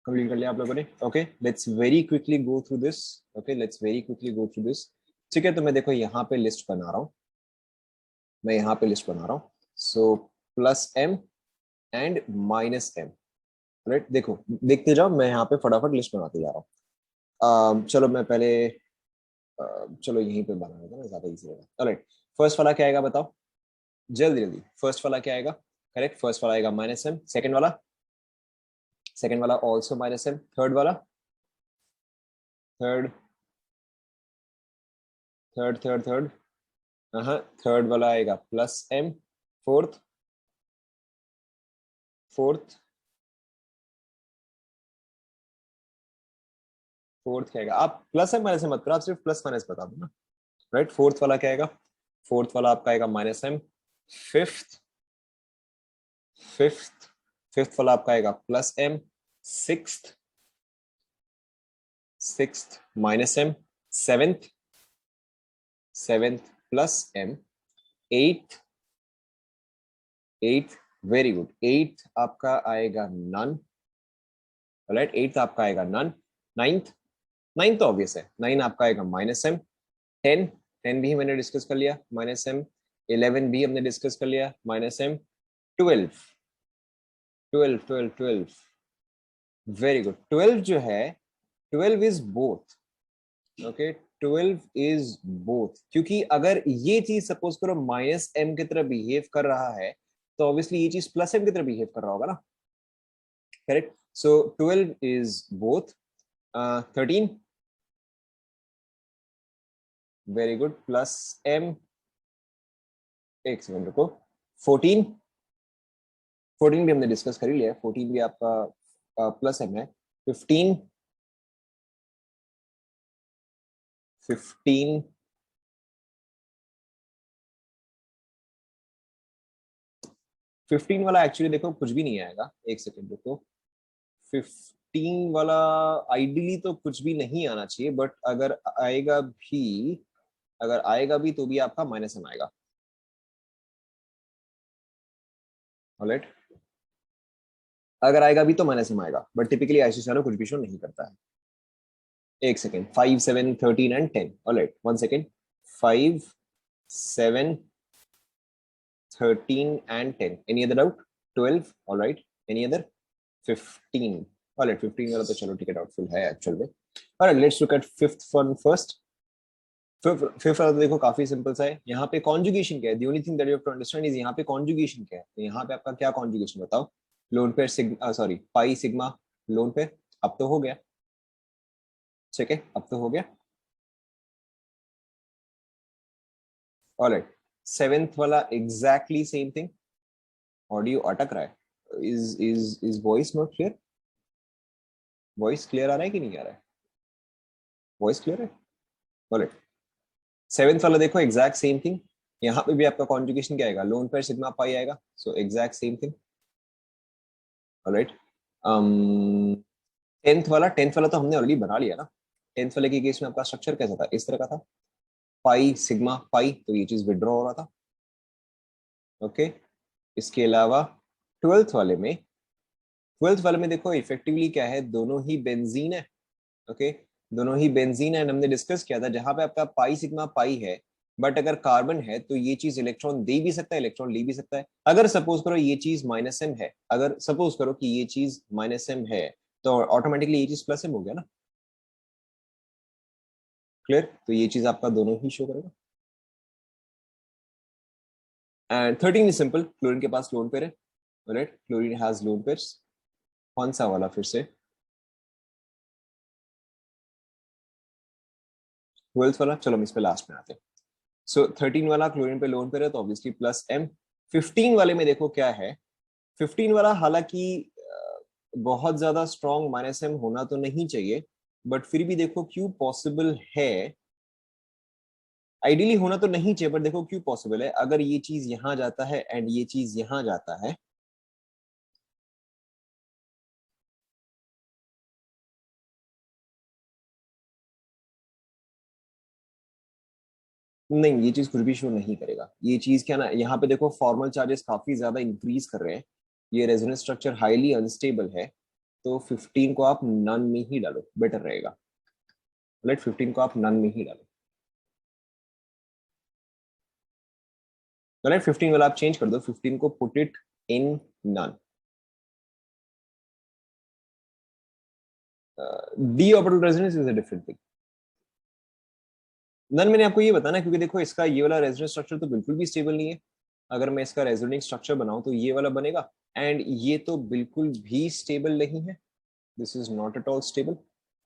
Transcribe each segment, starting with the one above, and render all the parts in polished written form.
Complete कर लिया आप लोगों ने? Okay, let's very quickly go through this. Okay, let's very quickly go through this. ठीक है, तो मैं देखो यहाँ पे लिस्ट बना रहा हूँ, मैं यहाँ पे लिस्ट बना रहा हूँ। So plus M and minus M, right? देखो देखते जाओ, मैं यहाँ पे फटाफट लिस्ट बनाते जा रहा हूँ। चलो मैं पहले चलो यहीं पे बना देता ना, ज्यादा इजी रहेगा। ऑलराइट, फर्स्ट वाला क्या आएगा बताओ, जल्दी जल्दी। फर्स्ट वाला क्या आएगा? करेक्ट, फर्स्ट वाला आएगा माइनस एम। सेकेंड वाला, सेकेंड वाला ऑल्सो माइनस एम। थर्ड वाला, थर्ड थर्ड थर्ड थर्ड हाँ, थर्ड वाला आएगा plus M. Fourth, fourth fourth क्या आएगा? आप प्लस एम माइनस एम मत करो, आप सिर्फ प्लस माइनस बता दो ना, राइट? फोर्थ वाला क्या आएगा? फोर्थ वाला आपका आएगा minus M. Fifth, fifth fifth वाला आपका आएगा plus M. Sixth, sixth minus M. Seventh, seventh plus M. Eighth, eighth very good, eighth आपका आएगा नन, राइट? एट्थ आपका आएगा नन। नाइन्थ, नाइन तो ऑब्वियस है, नाइन आपका आएगा माइनस एम। टेन, टेन भी मैंने डिस्कस कर लिया, माइनस एम। 11 भी हमने डिस्कस कर लिया, minus M. Twelve, twelve twelve twelve very good. Twelve जो है, twelve is both. Okay, twelve is both, क्योंकि अगर ये चीज सपोज करो माइनस एम की तरह बिहेव कर रहा है, तो ऑब्वियसली ये चीज प्लस एम की तरह बिहेव कर रहा होगा ना, correct? So twelve is both. 13, very good, plus M. एक सेकंड रुको। 14, 14 भी हमने डिस्कस कर ही लिया है, 14 भी आपका प्लस एम है। 15, 15 15 वाला एक्चुअली देखो कुछ भी नहीं आएगा, एक सेकंड रुको। 15 वाला आइडियली तो कुछ भी नहीं आना चाहिए, बट अगर आएगा भी, अगर आएगा भी तो भी आपका माइनस एम आएगा। ऑलराइट, अगर आएगा भी तो माइनस एम आएगा, बट टिपिकली आईसीसीआर कुछ भी शो नहीं करता है। एक second, 5 7 13 and 10। Alright, one second. 5 7 13 and 10, any other doubt? 12, all right, any other? 15, all right, 15 वाला तो चलो ठीक है, डाउटफुल है एक्चुअल में। all right, let's look at fifth one first. Fifth वाला तो देखो काफी सिंपल सा है। यहाँ पे कॉन्जुगेशन क्या है? The only thing that you have to understand is यहाँ पे कॉन्जुगेशन क्या है। तो यहाँ पे आपका क्या कॉन्जुगेशन बताओ? Lone pair sigma, sorry pi sigma lone pair. अब तो हो गया, ठीक है, अब तो हो गया। ऑलराइट, सेवेंथ वाला एग्जैक्टली सेम थिंग। ऑडियो अटक रहा है, is voice not clear? Voice clear आ रहा है कि नहीं आ रहा है? वॉइस क्लियर है? ऑलराइट, सेवेंथ वाला देखो एग्जैक्ट सेम थिंग। यहाँ पे भी आपका कॉन्जुगेशन क्या आएगा? लोन पेयर सिग्मा पाई आएगा, so exact same thing. Alright, tenth वाला, टेंथ वाला तो हमने ऑलरेडी बना लिया ना। टेंथ वाले के केस में आपका स्ट्रक्चर कैसा था? इस तरह का था, पाई सिग्मा पाई, तो ये चीज विड्रॉ हो रहा था। ओके, इसके अलावा ट्वेल्थ वाले में, ट्वेल्थ वाले में देखो इफेक्टिवली क्या है, दोनों ही बेंजीन है। ओके, दोनों ही बेंजीन है। हमने डिस्कस किया था जहां पे आपका पाई सिग्मा पाई है, बट अगर कार्बन है तो ये चीज इलेक्ट्रॉन दे भी सकता है, इलेक्ट्रॉन ले भी सकता है। अगर सपोज करो ये चीज माइनस एम है, अगर सपोज करो कि ये चीज माइनस एम है, तो ऑटोमेटिकली ये चीज प्लस एम हो गया ना। क्लियर? तो ये चीज आपका दोनों ही शो करेगा। एंड 13 इज सिंपल, क्लोरीन के पास लोन पेयर है, right? Chlorine has lone pairs. कौन सा वाला फिर से? ट्वेल्थ वाला, चलो हम इस पे लास्ट में आते हैं। सो 13 वाला क्लोरीन पे लोन पेयर है, तो ऑब्वियसली प्लस एम। 15 वाले में देखो क्या है, 15 वाला हालांकि बहुत ज्यादा स्ट्रॉन्ग माइनस एम होना तो नहीं चाहिए, बट फिर भी देखो क्यों पॉसिबल है। आइडियली होना तो नहीं चाहिए, पर देखो क्यों पॉसिबल है। अगर ये चीज यहां जाता है एंड ये चीज यहां जाता है, नहीं ये चीज कुछ भी शो नहीं करेगा। ये चीज क्या ना, यहाँ पे देखो फॉर्मल चार्जेस काफी ज्यादा इंक्रीज कर रहे हैं, ये रेजोनेंस स्ट्रक्चर हाईली अनस्टेबल है। तो 15 को आप नन में ही डालो, बेटर रहेगा। राइट, 15 को आप नन में ही डालो। राइट, 15 वाला आप चेंज कर दो, 15 को put it in none. D orbital resonance is a different thing. None मैंने आपको ये बताना, क्योंकि देखो इसका ये वाला रेजोनेंस स्ट्रक्चर तो बिल्कुल भी स्टेबल नहीं है। अगर मैं इसका रेजोनेंस स्ट्रक्चर बनाऊं तो ये वाला बनेगा, एंड ये तो बिल्कुल भी स्टेबल नहीं है। This is not at all stable.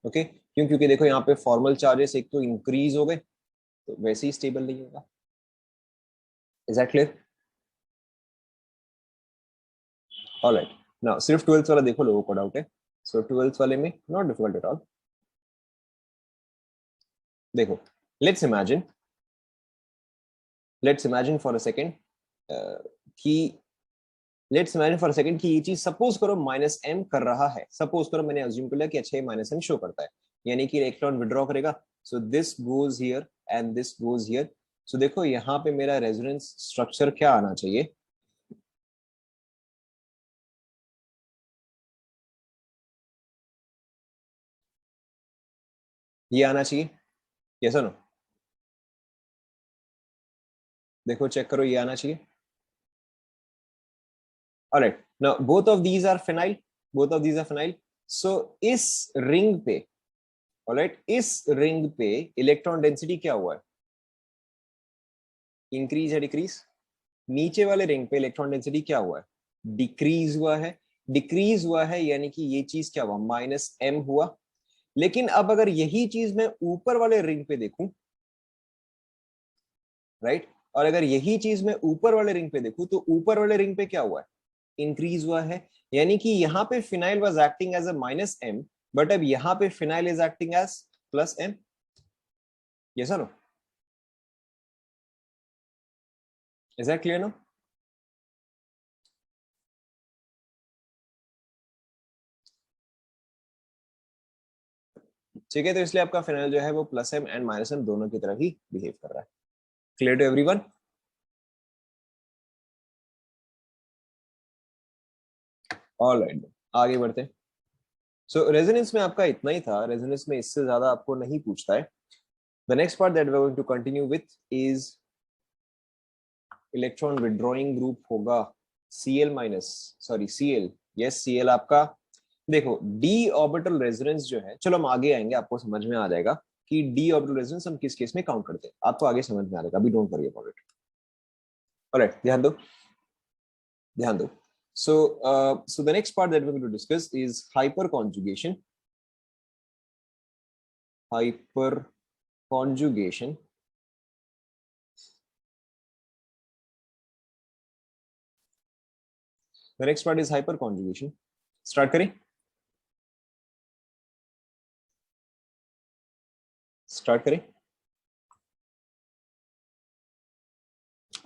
Okay, क्यों? क्योंकि देखो यहाँ पे फॉर्मल चार्जेस एक तो इंक्रीज हो गए, तो वैसे ही स्टेबल नहीं होगा। Is that clear? Alright, now सिर्फ 12th वाला देखो, लोगों को डाउट है। सो 12th वाले में नॉट डिफिकल्ट एट ऑल। देखो, let's imagine, let's imagine for a second कि let's imagine for a second कि ये चीज सपोज करो माइनस एम कर रहा है। सपोज करो, मैंने अज्यूम कर लिया कि अच्छा ये माइनस एम शो करता है, यानी कि इलेक्ट्रॉन विड्रॉ करेगा। So this goes here and this goes here. So देखो यहाँ पे मेरा रेजोनेंस स्ट्रक्चर क्या आना चाहिए? ये आना चाहिए, यस और नो? देखो चेक करो, ये आना चाहिए। Alright, now both of these are phenyl, both of these are phenyl. So इस रिंग पे, ऑलराइट, इस रिंग पे इलेक्ट्रॉन डेंसिटी क्या हुआ है? इंक्रीज है डिक्रीज? नीचे वाले रिंग पे इलेक्ट्रॉन डेंसिटी क्या हुआ है? डिक्रीज हुआ है। डिक्रीज हुआ है यानी कि ये चीज क्या हुआ? माइनस एम हुआ। लेकिन अब अगर यही चीज मैं ऊपर वाले रिंग पे देखूं, राइट, और अगर यही चीज मैं ऊपर वाले रिंग पे देखूं, तो ऊपर वाले रिंग पे क्या हुआ है? इंक्रीज हुआ है। यानी कि यहाँ पे phenyl was acting as a minus M, but अब यहाँ पे phenyl is acting as plus M. Yes और no? Is that clear no? ठीक है, तो इसलिए आपका फिनाइल जो है वो plus M and minus M दोनों की तरह ही बिहेव कर रहा है। Clear to everyone? ऑलराइट, आगे बढ़ते हैं। सो रेजोनेंस में आपका इतना ही था, रेजोनेंस में इससे ज्यादा आपको नहीं पूछता है। The next part that we are going to continue with is electron withdrawing group होगा Cl minus, sorry Cl, yes Cl आपका। देखो डी ऑर्बिटल रेजोनेंस जो है, चलो हम आगे आएंगे, आपको समझ में आ जाएगा कि डी ऑर्बिटल रेजोनेंस हम किस केस में काउंट करते हैं, आपको आगे समझ में आ जाएगा, अभी don't worry about it. Alright, ध्यान दो, ध्यान दो। So the next part that we're going to discuss is hyperconjugation. Hyperconjugation. The next part is hyperconjugation. Start करें? Start करें?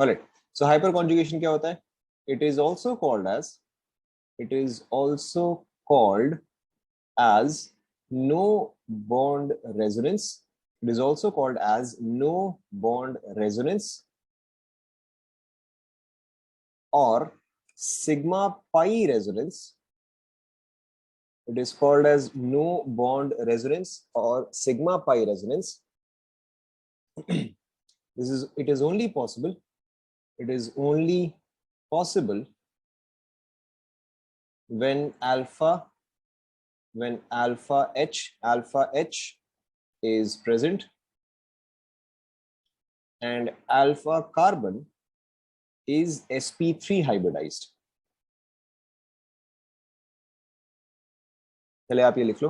Alright. So hyperconjugation क्या होता है? It is also called as, it is also called as no bond resonance. It is also called as no bond resonance or sigma pi resonance. It is called as no bond resonance or sigma pi resonance. This is, it is only possible, it is only possible when alpha h is present and alpha carbon is sp3 hybridized. चले आप ये लिख लो।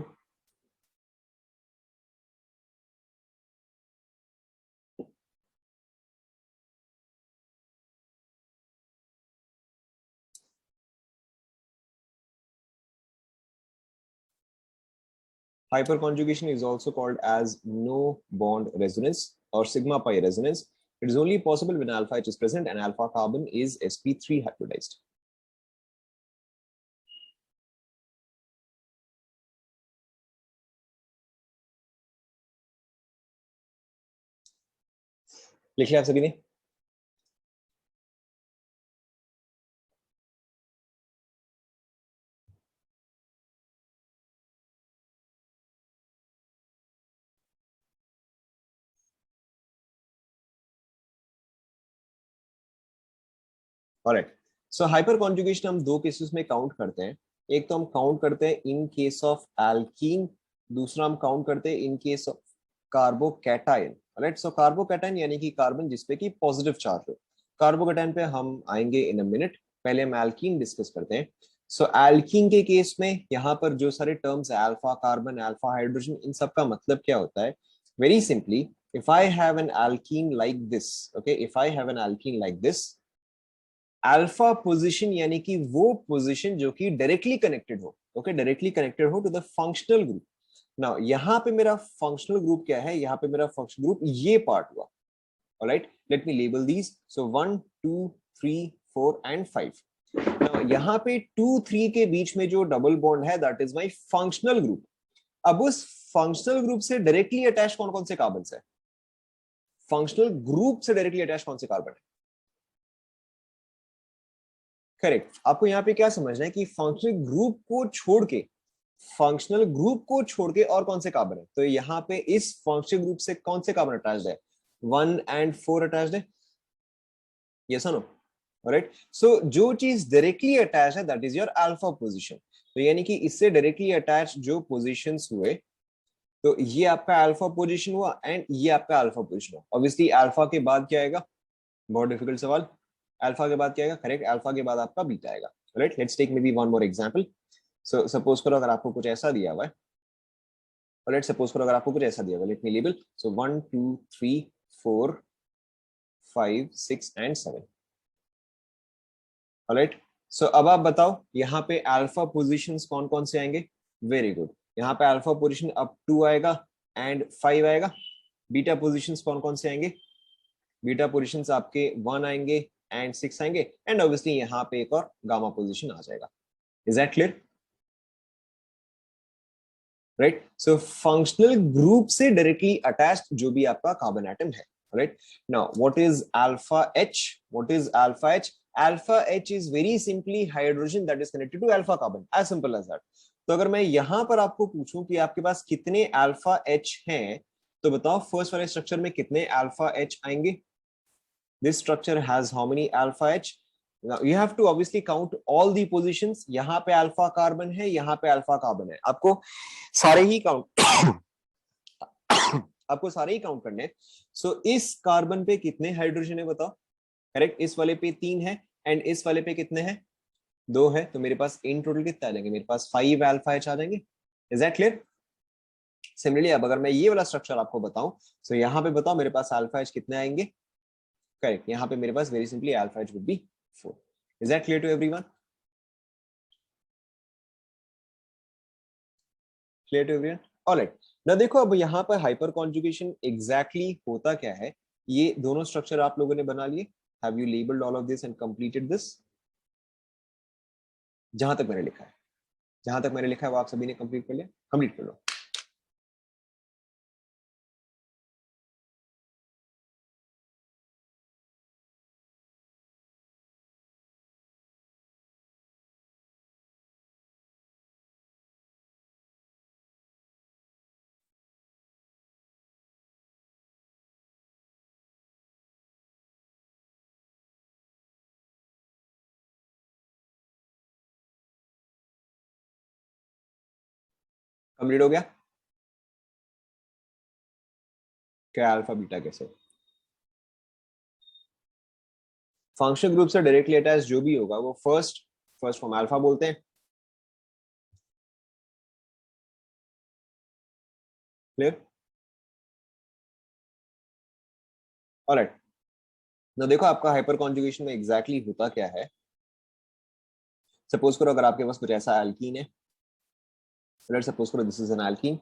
Hyperconjugation is also called as no bond resonance or sigma pi resonance. It is only possible when alpha H is present and alpha carbon is sp3 hybridized. लिख लिया आप सभी ने? Alright, सो hyper conjugation हम दो केसेस में count करते हैं। एक तो हम काउंट करते हैं इन केस ऑफ एल्कीन, दूसरा हम काउंट करते हैं in case of carbocation. Alright, so carbocation यानी कि कार्बन जिसपे कि पॉजिटिव चार्ज हो। कार्बोकैटायन पे हम आएंगे इन अ मिनट, पहले हम एल्कीन डिस्कस करते हैं। सो एल्कीन के केस में यहाँ पर जो सारे टर्म्स है, अल्फा कार्बन, अल्फा हाइड्रोजन, इन सब का मतलब क्या होता है? Very simply, if I have an alkene like this, okay, if I have an alkene like this, alpha position यानी कि वो पोजीशन जो कि डायरेक्टली कनेक्टेड हो, ओके, डायरेक्टली कनेक्टेड हो to the functional group. Now यहाँ पे मेरा फंक्शनल ग्रुप क्या है? यहाँ पे मेरा फंक्शनल ग्रुप ये पार्ट हुआ। Alright, late me label these. So 1 2 3 4 and 5। Now यहाँ पे 2 3 के बीच में जो डबल बॉन्ड है, that is my functional group. अब उस फंक्शनल ग्रुप से डायरेक्टली अटैच कौन कौन से कार्बन है? फंक्शनल ग्रुप से डायरेक्टली अटैच कौन से कार्बन है? करेक्ट। आपको यहाँ पे क्या समझना है कि फंक्शनल ग्रुप को छोड़ के और कौन से कार्बन है? तो यहाँ पे इस फंक्शनल ग्रुप से कौन से कार्बन अटैच्ड है? 1 एंड 4 अटैच्ड है। यस और नो? ऑलराइट, सो जो चीज डायरेक्टली अटैच है, that is your alpha position. तो यानी कि इससे डायरेक्टली अटैच जो पोजीशंस हुए, तो ये आपका अल्फा पोजीशन हुआ एंड ये आपका अल्फा पोजीशन हुआ। ऑब्वियसली अल्फा के बाद क्या आएगा? बहुत डिफिकल्ट सवाल। अल्फा के बाद क्या आएगा? करेक्ट, अल्फा के बाद आपका बीटा आएगा। Right, let's take maybe one more example. So suppose करो अगर आपको कुछ ऐसा दिया हुआ है, और लेट्स सपोज करो अगर आपको कुछ ऐसा दिया हुआ है, let me label. So 1 2 3 4 5 6 and 7। Alright, so अब आप बताओ यहाँ पे अल्फा पोजीशंस कौन कौन से आएंगे? वेरी गुड, यहाँ पे अल्फा पोजीशन अब 2 आएगा एंड 5 आएगा। बीटा पोजीशंस कौन कौन से आएंगे? बीटा पोजीशंस आपके 1 आएंगे एंड 6 आएंगे, एंड ऑब्वियसली यहाँ पे एक और गामा पोजीशन आ जाएगा। Is that clear? Right, so functional group से डायरेक्टली अटैच्ड जो भी आपका कार्बन एटम है। Right, now what is alpha H? What is alpha H? Alpha H is very simply hydrogen that is connected to alpha carbon, as simple as that. तो अगर मैं यहां पर आपको पूछूं कि आपके पास कितने अल्फा एच हैं, तो बताओ फर्स्ट वाले स्ट्रक्चर में कितने अल्फा एच आएंगे? This structure has how many alpha H? Now you have to obviously count all the positions. यहाँ पे अल्फा कार्बन है, यहाँ पे अल्फा कार्बन है, आपको सारे ही काउंट आपको सारे ही काउंट करने हैं। सो इस कार्बन पे कितने हाइड्रोजन है बताओ? करेक्ट, इस वाले पे 3 है एंड इस वाले पे कितने हैं? 2 है। तो मेरे पास इन टोटल कितने आ जाएंगे? मेरे पास 5 अल्फा एच आ जाएंगे। Is that clear? सिमिलरली अब अगर मैं ये वाला स्ट्रक्चर आपको बताऊं, सो यहाँ पे बताओ मेरे पास अल्फा एच कितने आएंगे? करेक्ट, यहाँ पे मेरे पास very simply alpha H would be 4। Is that clear to everyone? Clear to everyone? Alright, ना देखो अब यहाँ पर हाइपर कॉन्जुगेशन एग्जैक्टली होता क्या है? ये दोनों स्ट्रक्चर आप लोगों ने बना लिए। Have you labelled all of this and completed this? जहां तक मैंने लिखा है, जहां तक मैंने लिखा है वो आप सभी ने कंप्लीट कर लिया? कंप्लीट कर लो। कंप्लीट हो गया? क्या अल्फा बीटा कैसे? फंक्शन ग्रुप से डायरेक्टली अटैच जो भी होगा वो फर्स्ट फर्स्ट फॉर्म अल्फा बोलते हैं। क्लियर? ऑलराइट, ना देखो आपका हाइपर कॉन्जुगेशन में एग्जैक्टली होता क्या है? सपोज करो अगर आपके पास कुछ ऐसा एल्कीन है, लेट्स सपोज करो this is an alkene.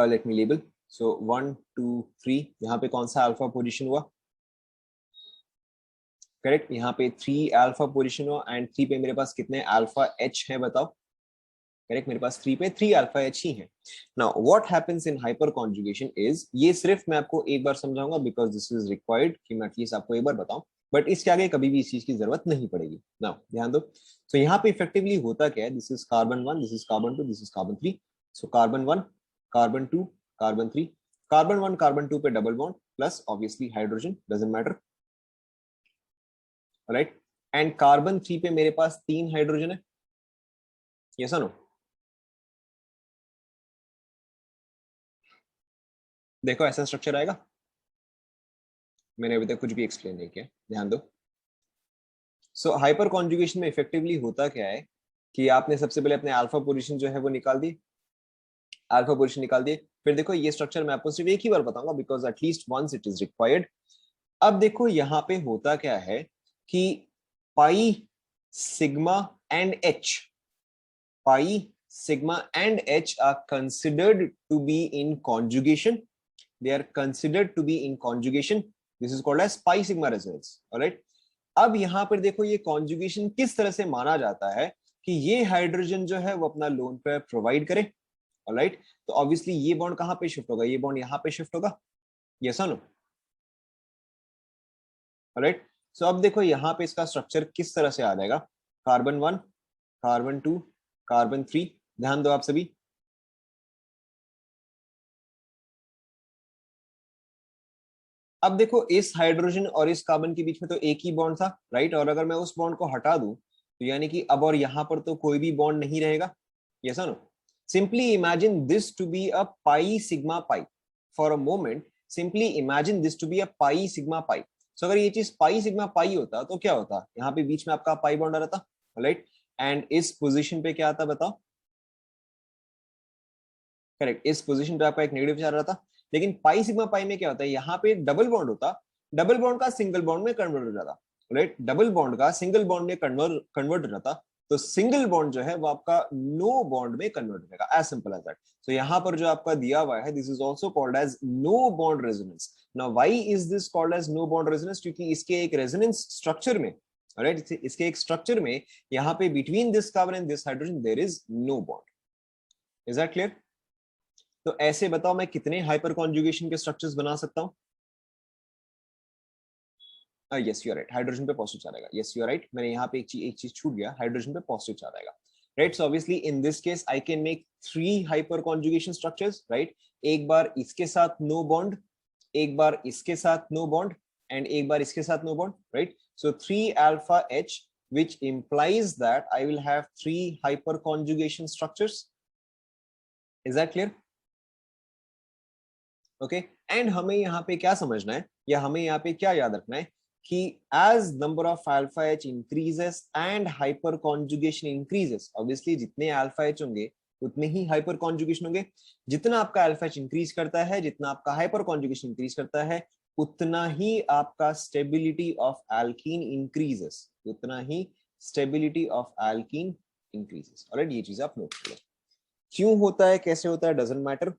Late me label. So 1 2 3, यहाँ पे कौन सा अल्फा पोजीशन हुआ? करेक्ट, यहाँ पे 3 अल्फा पोजीशन हुआ एंड 3 पे मेरे पास कितने अल्फा एच है बताओ? करेक्ट, मेरे पास 3 पे 3 अल्फा एच ही है। Now what happens in hyper conjugation is, ये सिर्फ मैं आपको एक बार समझाऊंगा बिकॉज दिस इज रिक्वायर्ड कि मैं एटलीस्ट आपको एक बार बताऊं, बट इसके आगे कभी भी इस चीज की जरूरत नहीं पड़ेगी। नाउ ध्यान दो। सो यहाँ पे इफेक्टिवली होता क्या है? This is carbon 1, this is carbon 2, this is carbon 3। So carbon 1, carbon 2, carbon 3, carbon 1 carbon 2 पे double bond plus obviously hydrogen, doesn't matter. Right, and carbon 3 पे मेरे पास 3 हाइड्रोजन है, यस और नो? देखो ऐसा स्ट्रक्चर आएगा, मैंने अभी तक कुछ भी एक्सप्लेन नहीं किया, ध्यान दो। सो हाइपर कॉन्जुगेशन में इफेक्टिवली होता क्या है कि आपने सबसे पहले अपने अल्फा पोजीशन जो है वो निकाल दी, अल्फा पोजीशन निकाल दिए, फिर देखो ये स्ट्रक्चर मैं आपको सिर्फ एक ही बार बताऊंगा because at least once it is required. अब देखो यहाँ पे होता क्या है कि pi sigma and H, pi sigma and h are considered to be in conjugation, they are considered to be in conjugation, this is called as pi sigma resonance, all right? अब यहां पर देखो ये कॉन्जुगेशन किस तरह से माना जाता है कि ये हाइड्रोजन जो है वो अपना लोन पेयर प्रोवाइड करे, ऑलराइट? तो ऑब्वियसली ये बॉन्ड कहां पे शिफ्ट होगा, ये बॉन्ड यहां पे शिफ्ट होगा, यस और नो? ऑलराइट, सो अब देखो यहां पे इसका स्ट्रक्चर किस तरह से आ जाएगा, कार्बन 1, कार्बन 2, कार्बन 3, ध्यान दो आप सभी। अब देखो इस हाइड्रोजन और इस कार्बन के बीच में तो एक ही बॉन्ड था, राइट? और अगर मैं उस बॉन्ड को हटा दूं तो यानी कि अब और यहां पर तो कोई भी बॉन्ड नहीं रहेगा, यस और no? Simply imagine this to be a pi sigma pi for a moment, simply imagine this to be a pi sigma pi. So अगर ये चीज पाई सिग्मा पाई होता तो क्या होता, यहाँ पे बीच में आपका पाई बॉन्ड आ रहा था, राइट? एंड इस पोजिशन पे क्या आता बताओ, करेक्ट, इस पोजीशन पे आपका एक नेगेटिव चार्ज रहता। लेकिन पाई सिग्मा पाई में क्या होता है, यहाँ पे एक डबल बॉन्ड होता, डबल बॉन्ड का सिंगल बॉन्ड में कन्वर्ट हो जाता, राइट? डबल बॉन्ड का सिंगल बॉन्ड में कन्वर्ट हो जाता, तो सिंगल बॉन्ड जो है वो आपका नो बॉन्ड में कन्वर्ट हो जाएगा, एज सिंपल एज दैट। तो यहाँ पर जो आपका दिया हुआ है, this is also called as no bond resonance. Now why is this called as no bond resonance? क्योंकि इसके एक रेजोनेंस स्ट्रक्चर में, राइट, इसके एक स्ट्रक्चर में यहाँ पे between this carbon and this hydrogen there is no bond. Is that clear? तो ऐसे बताओ मैं कितने हाइपर कॉन्जुगेशन के स्ट्रक्चर्स बना सकता हूं? Yes you are right, hydrogen पे पॉजिटिव चार्ज आएगा, यस यू आर राइट, मैंने यहाँ पे एक चीज छूट गया, हाइड्रोजन पे पॉजिटिव चार्ज आएगा, right? So obviously in this case I can make 3 hyper conjugation structures, right? एक बार इसके साथ नो बॉन्ड, एक बार इसके साथ नो बॉन्ड, एंड एक बार इसके साथ no bond, right? So 3 alpha H which implies that I will have 3 hyper conjugation structures. Is that clear? Okay, and हमें यहाँ पे क्या समझना है या हमें यहाँ पे क्या याद रखना है कि as number of alpha H increases and hyper conjugation increases, obviously जितने अल्फा एच होंगे उतने ही हाइपर कॉन्जुगेशन होंगे, जितना आपका अल्फा एच इंक्रीज करता है, जितना आपका हाइपर कॉन्जुगेशन इंक्रीज करता है, उतना ही आपका स्टेबिलिटी ऑफ एल्कीन इंक्रीजेस, उतना ही stability of alkene increases. Alright, ये चीज आप नोट कर लो। क्यों होता है, कैसे होता है, डजंट मैटर,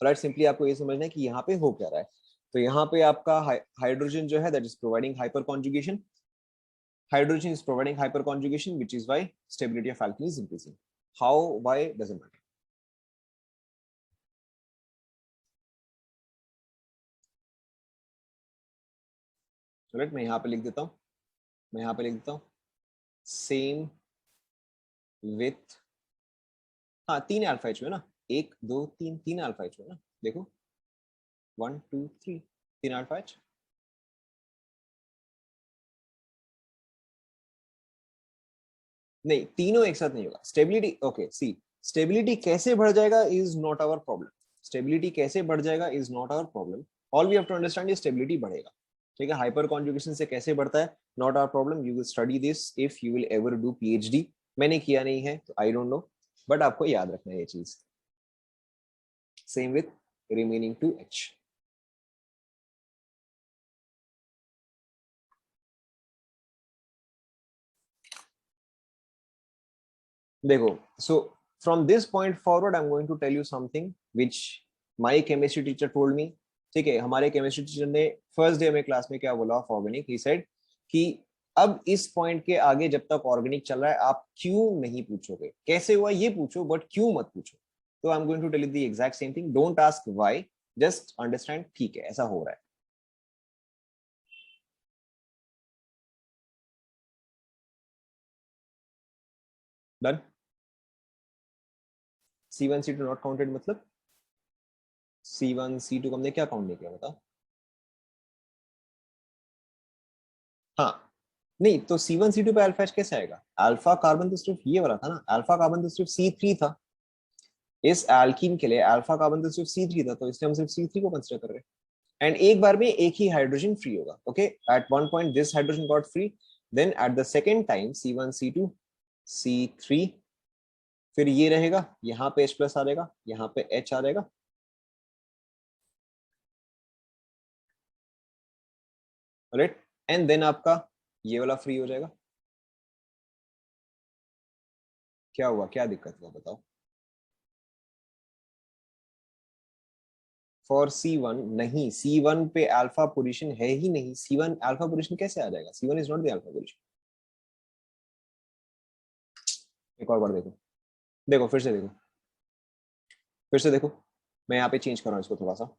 राइट? सिंपली आपको ये समझना है कि यहाँ पे हो क्या रहा है। तो यहाँ पे आपका हाइड्रोजन जो है that is providing hyper conjugation, hydrogen is providing hyper conjugation which is why stability of alkene is increasing. How, why, doesn't matter. Right, मैं यहाँ पे लिख देता हूँ, मैं यहाँ पे लिख देता हूँ सेम विथ, हाँ 3 अल्फा एच में ना, 1 2 3, 3 अल्फा एच में ना, देखो 1 2 3, 3 अल्फा एच। नहीं, तीनों एक साथ नहीं होगा, स्टेबिलिटी, ओके सी, स्टेबिलिटी कैसे बढ़ जाएगा is not our problem, stability कैसे बढ़ जाएगा is not our problem, all we have to understand ये स्टेबिलिटी बढ़ेगा, ठीक है? हाइपर कॉन्जुगेशन से कैसे बढ़ता है, not our problem, you will study this if you will ever do PhD. मैंने किया नहीं है तो आई डोंट नो, बट आपको याद रखना है ये चीज, same with remaining two H. देखो, so from this point forward I am going to tell you something which my chemistry teacher told me, ठीक है? हमारे केमिस्ट्री टीचर ने फर्स्ट डे में क्लास में क्या बोला ऑफ ऑर्गेनिक, ही सेड कि अब इस पॉइंट के आगे जब तक ऑर्गेनिक चल रहा है आप क्यों नहीं पूछोगे, कैसे हुआ ये पूछो बट क्यों मत पूछो। तो I am going to tell you the exact same thing, don't ask why, just understand, ठीक है ऐसा हो रहा है। Done? C1 C2 not counted मतलब C1 C2 को हमने क्या काउंट नहीं किया बताओ? हाँ, नहीं तो C1 C2 पे अल्फा एच कैसे आएगा? अल्फा कार्बन तो सिर्फ ये वाला था ना, अल्फा कार्बन तो सिर्फ C3 था। इस एल्कीन के लिए अल्फा कार्बन तो सिर्फ C3 था, तो इसलिए हम सिर्फ C3 को कंसीडर कर रहे हैं। एंड एक बार में एक ही हाइड्रोजन फ्री होगा। Okay, at one point this hydrogen got free, then at the second time C1 C2 C3, फिर ये रहेगा, यहाँ पे H प्लस आ जाएगा, यहाँ पे H आ जाएगा। राइट, एंड देन आपका ये वाला फ्री हो जाएगा। क्या हुआ, क्या दिक्कत हुआ बताओ? फॉर C1 नहीं, C1 पे अल्फा पोजीशन है ही नहीं। C1 अल्फा पोजीशन कैसे आ जाएगा? C1 is not the alpha position. एक और बार देखो, देखो फिर से देखो, फिर से देखो, मैं यहाँ पे चेंज कर रहा हूँ इसको थोड़ा सा।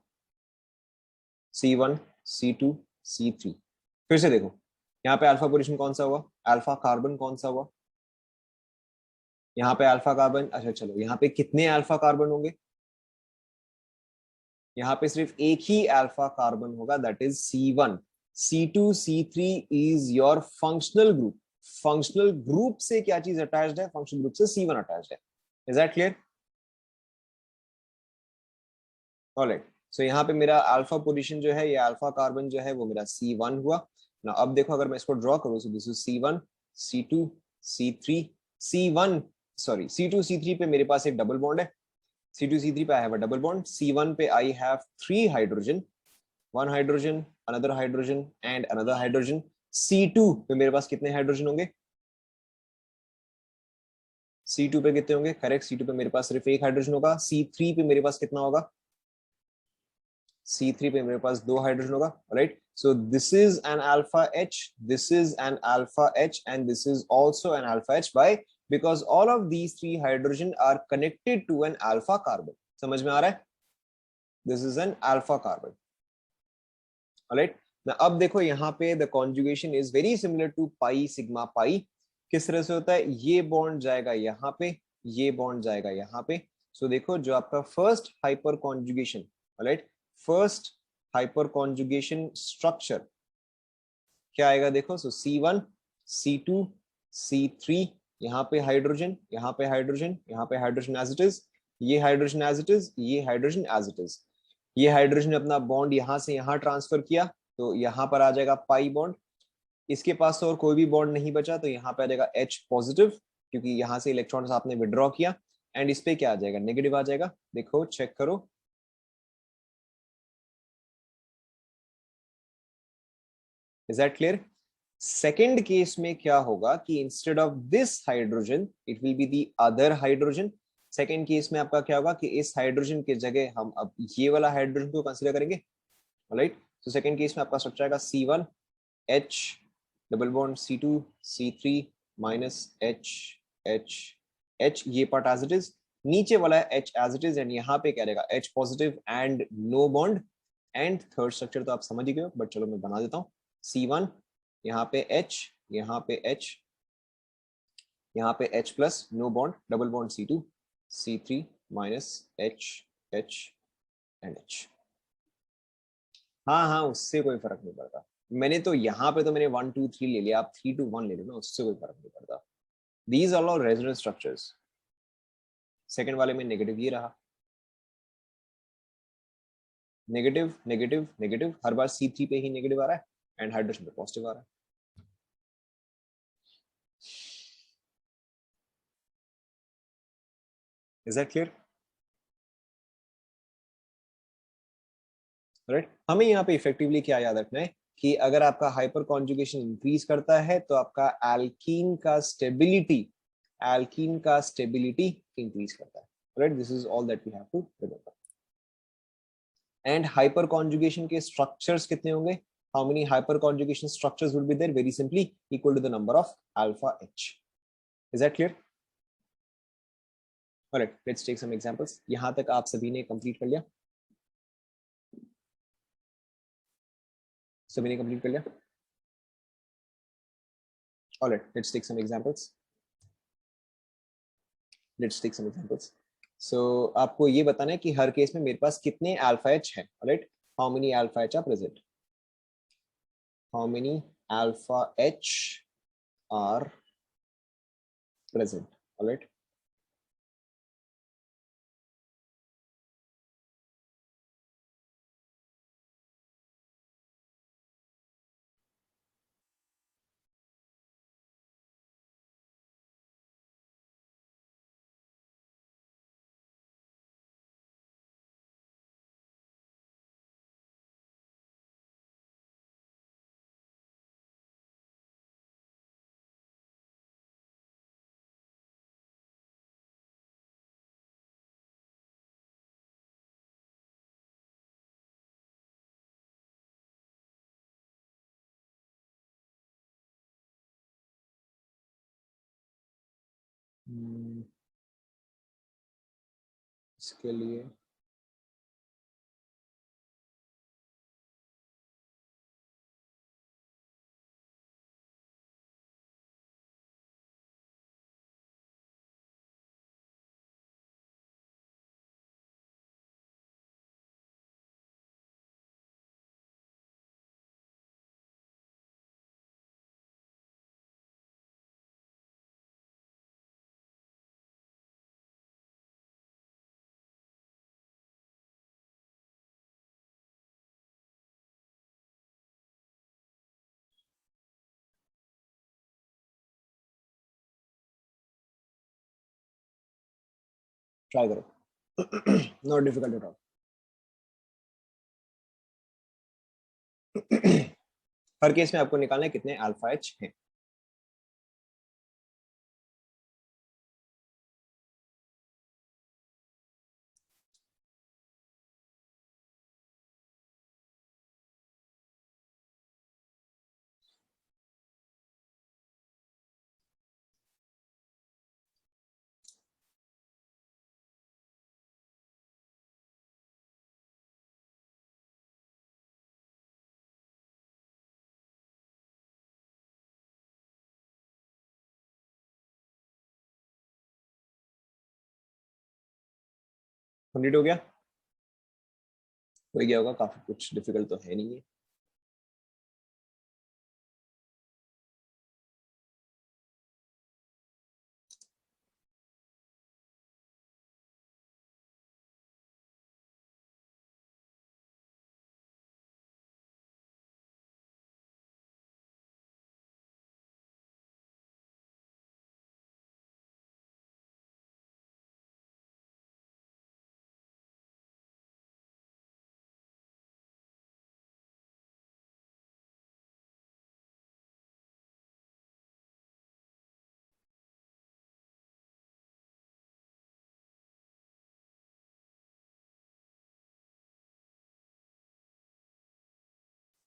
C1 C2 C3, फिर से देखो, यहाँ पे अल्फा पोजीशन कौन सा हुआ? अल्फा कार्बन कौन सा हुआ? यहाँ पे अल्फा कार्बन। अच्छा चलो, यहाँ पे कितने अल्फा कार्बन होंगे? यहाँ पे सिर्फ एक ही अल्फा कार्बन होगा, that is C1। C2 C3 is your functional group. Functional group से क्या चीज अटैच्ड है? फंक्शनल ग्रुप से C1 अटैच्ड है। Is that clear? ऑलराइट, सो यहाँ पे मेरा अल्फा पोजीशन जो है, ये अल्फा कार्बन जो है वो मेरा C1 हुआ ना। अब देखो, अगर मैं इसको ड्रॉ करूँ, so this is C1 C2 C3 C1 sorry C2 C3 पे मेरे पास एक डबल बॉन्ड है। C2 C3 पे I have a double bond. C1 पे I have 3 hydrogen, one hydrogen, another hydrogen and another hydrogen. C2 पे मेरे पास कितने हाइड्रोजन होंगे? C2 पे कितने होंगे? करेक्ट, C2 पे मेरे पास सिर्फ एक हाइड्रोजन होगा। C3 पे मेरे पास कितना होगा? C3 पे मेरे पास 2 हाइड्रोजन होगा। Right, so this is an alpha H, this is an alpha H, and this is also an alpha H. Why? Because all of these 3 hydrogen are connected to an alpha carbon. समझ में आ रहा है? This is an alpha carbon. Alright, now अब देखो यहाँ पे the conjugation is very similar to pi sigma pi. किस तरह से होता है? ये बॉन्ड जाएगा यहाँ पे, ये बॉन्ड जाएगा यहाँ पे। सो देखो, जो आपका first hyper conjugation, right, first hyper conjugation structure क्या आएगा? देखो, सो C1 C2 C3, यहाँ पे हाइड्रोजन, यहाँ पे हाइड्रोजन, यहाँ पे हाइड्रोजन एज इट इज, ये हाइड्रोजन एज इट इज, ये हाइड्रोजन एज इट इज। ये हाइड्रोजन ने अपना बॉन्ड यहाँ से यहाँ ट्रांसफर किया, तो यहाँ पर आ जाएगा पाई बॉन्ड। इसके पास तो और कोई भी बॉन्ड नहीं बचा, तो यहाँ पे आ जाएगा H पॉजिटिव, क्योंकि यहाँ से इलेक्ट्रॉन्स आपने विड्रॉ किया। एंड इस पे क्या आ जाएगा? नेगेटिव आ जाएगा। देखो, चेक करो, is that clear? Second case में क्या होगा कि instead of this hydrogen it will be the other hydrogen. Second case में आपका क्या होगा कि इस हाइड्रोजन के जगह हम अब ये वाला हाइड्रोजन को कंसीडर करेंगे। राइट, तो सेकेंड केस में आपका स्ट्रक्चर आएगा C1 H double bond C2 C3 minus H H H, ये पार्ट एज इट इज, नीचे वाला है H as it is, and यहाँ पे क्या रहेगा? H positive and no bond. And third structure तो आप समझ ही गए हो, बट चलो मैं बना देता हूँ। C1, यहाँ पे H, यहाँ पे H, यहाँ पे H plus no bond, double bond C2 C3 minus H H and H। हाँ हाँ, उससे कोई फर्क नहीं पड़ता। मैंने तो यहाँ पे तो मैंने 1 2 3 ले लिया, आप 3 2 1 ले लेना, उससे कोई फर्क नहीं पड़ता। These are all resonance structures. Second वाले में नेगेटिव ये रहा, नेगेटिव नेगेटिव नेगेटिव, हर बार C3 पे ही नेगेटिव आ रहा है एंड हाइड्रोजन पे पॉजिटिव आ रहा है। Is that clear? राइट, हमें यहाँ पे इफेक्टिवली क्या याद रखना है कि अगर आपका हाइपर कॉन्जुगेशन इंक्रीज करता है तो आपका एल्कीन का स्टेबिलिटी इंक्रीज करता है। Right, this is all that we have to remember. And hyper conjugation के स्ट्रक्चर्स कितने होंगे? How many hyper conjugation structures will be there? Very simply, equal to the number of alpha H। Is that clear? Alright, let's take some examples. यहां तक आप सभी ने complete कर लिया? सभी ने कंप्लीट कर लिया? Alright, let's take some examples. Let's take some examples. So आपको ये बताना है कि हर केस में मेरे पास कितने अल्फा H हैं। Right, how many alpha H are present? How many alpha H are present. All right. इसके लिए ट्राई करो. Not difficult at all. हर केस में आपको निकालना है कितने अल्फा एच हैं. कंप्लीट हो गया. हो गया होगा. काफी कुछ डिफिकल्ट तो है नहीं है.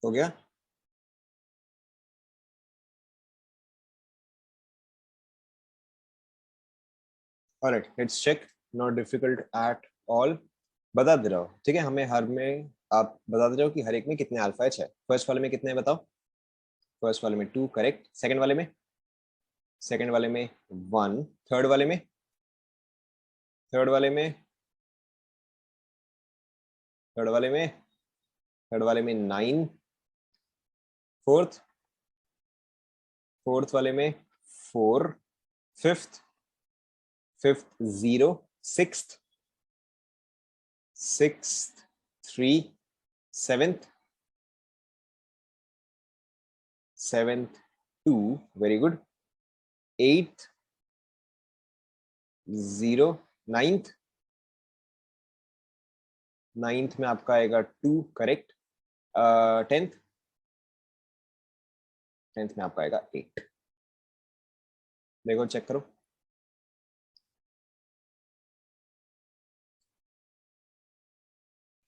हो गया. Alright, let's check. Not difficult at all. बता दे रहा हूँ, ठीक है. हमें हर में आप बता दे रहे हो कि हर एक में कितने अल्फा एच है. फर्स्ट वाले में कितने हैं बताओ. फर्स्ट वाले में 2 करेक्ट. सेकंड वाले में 1. थर्ड वाले में थर्ड वाले में थर्ड वाले में थर्ड वाले में 9. फोर्थ फोर्थ वाले में 4. Fifth 0. Sixth 3. Seventh 2. Very good. 8th 0. Ninth में आपका आएगा 2 करेक्ट. 10th में आपका आएगा 8. देखो चेक करो.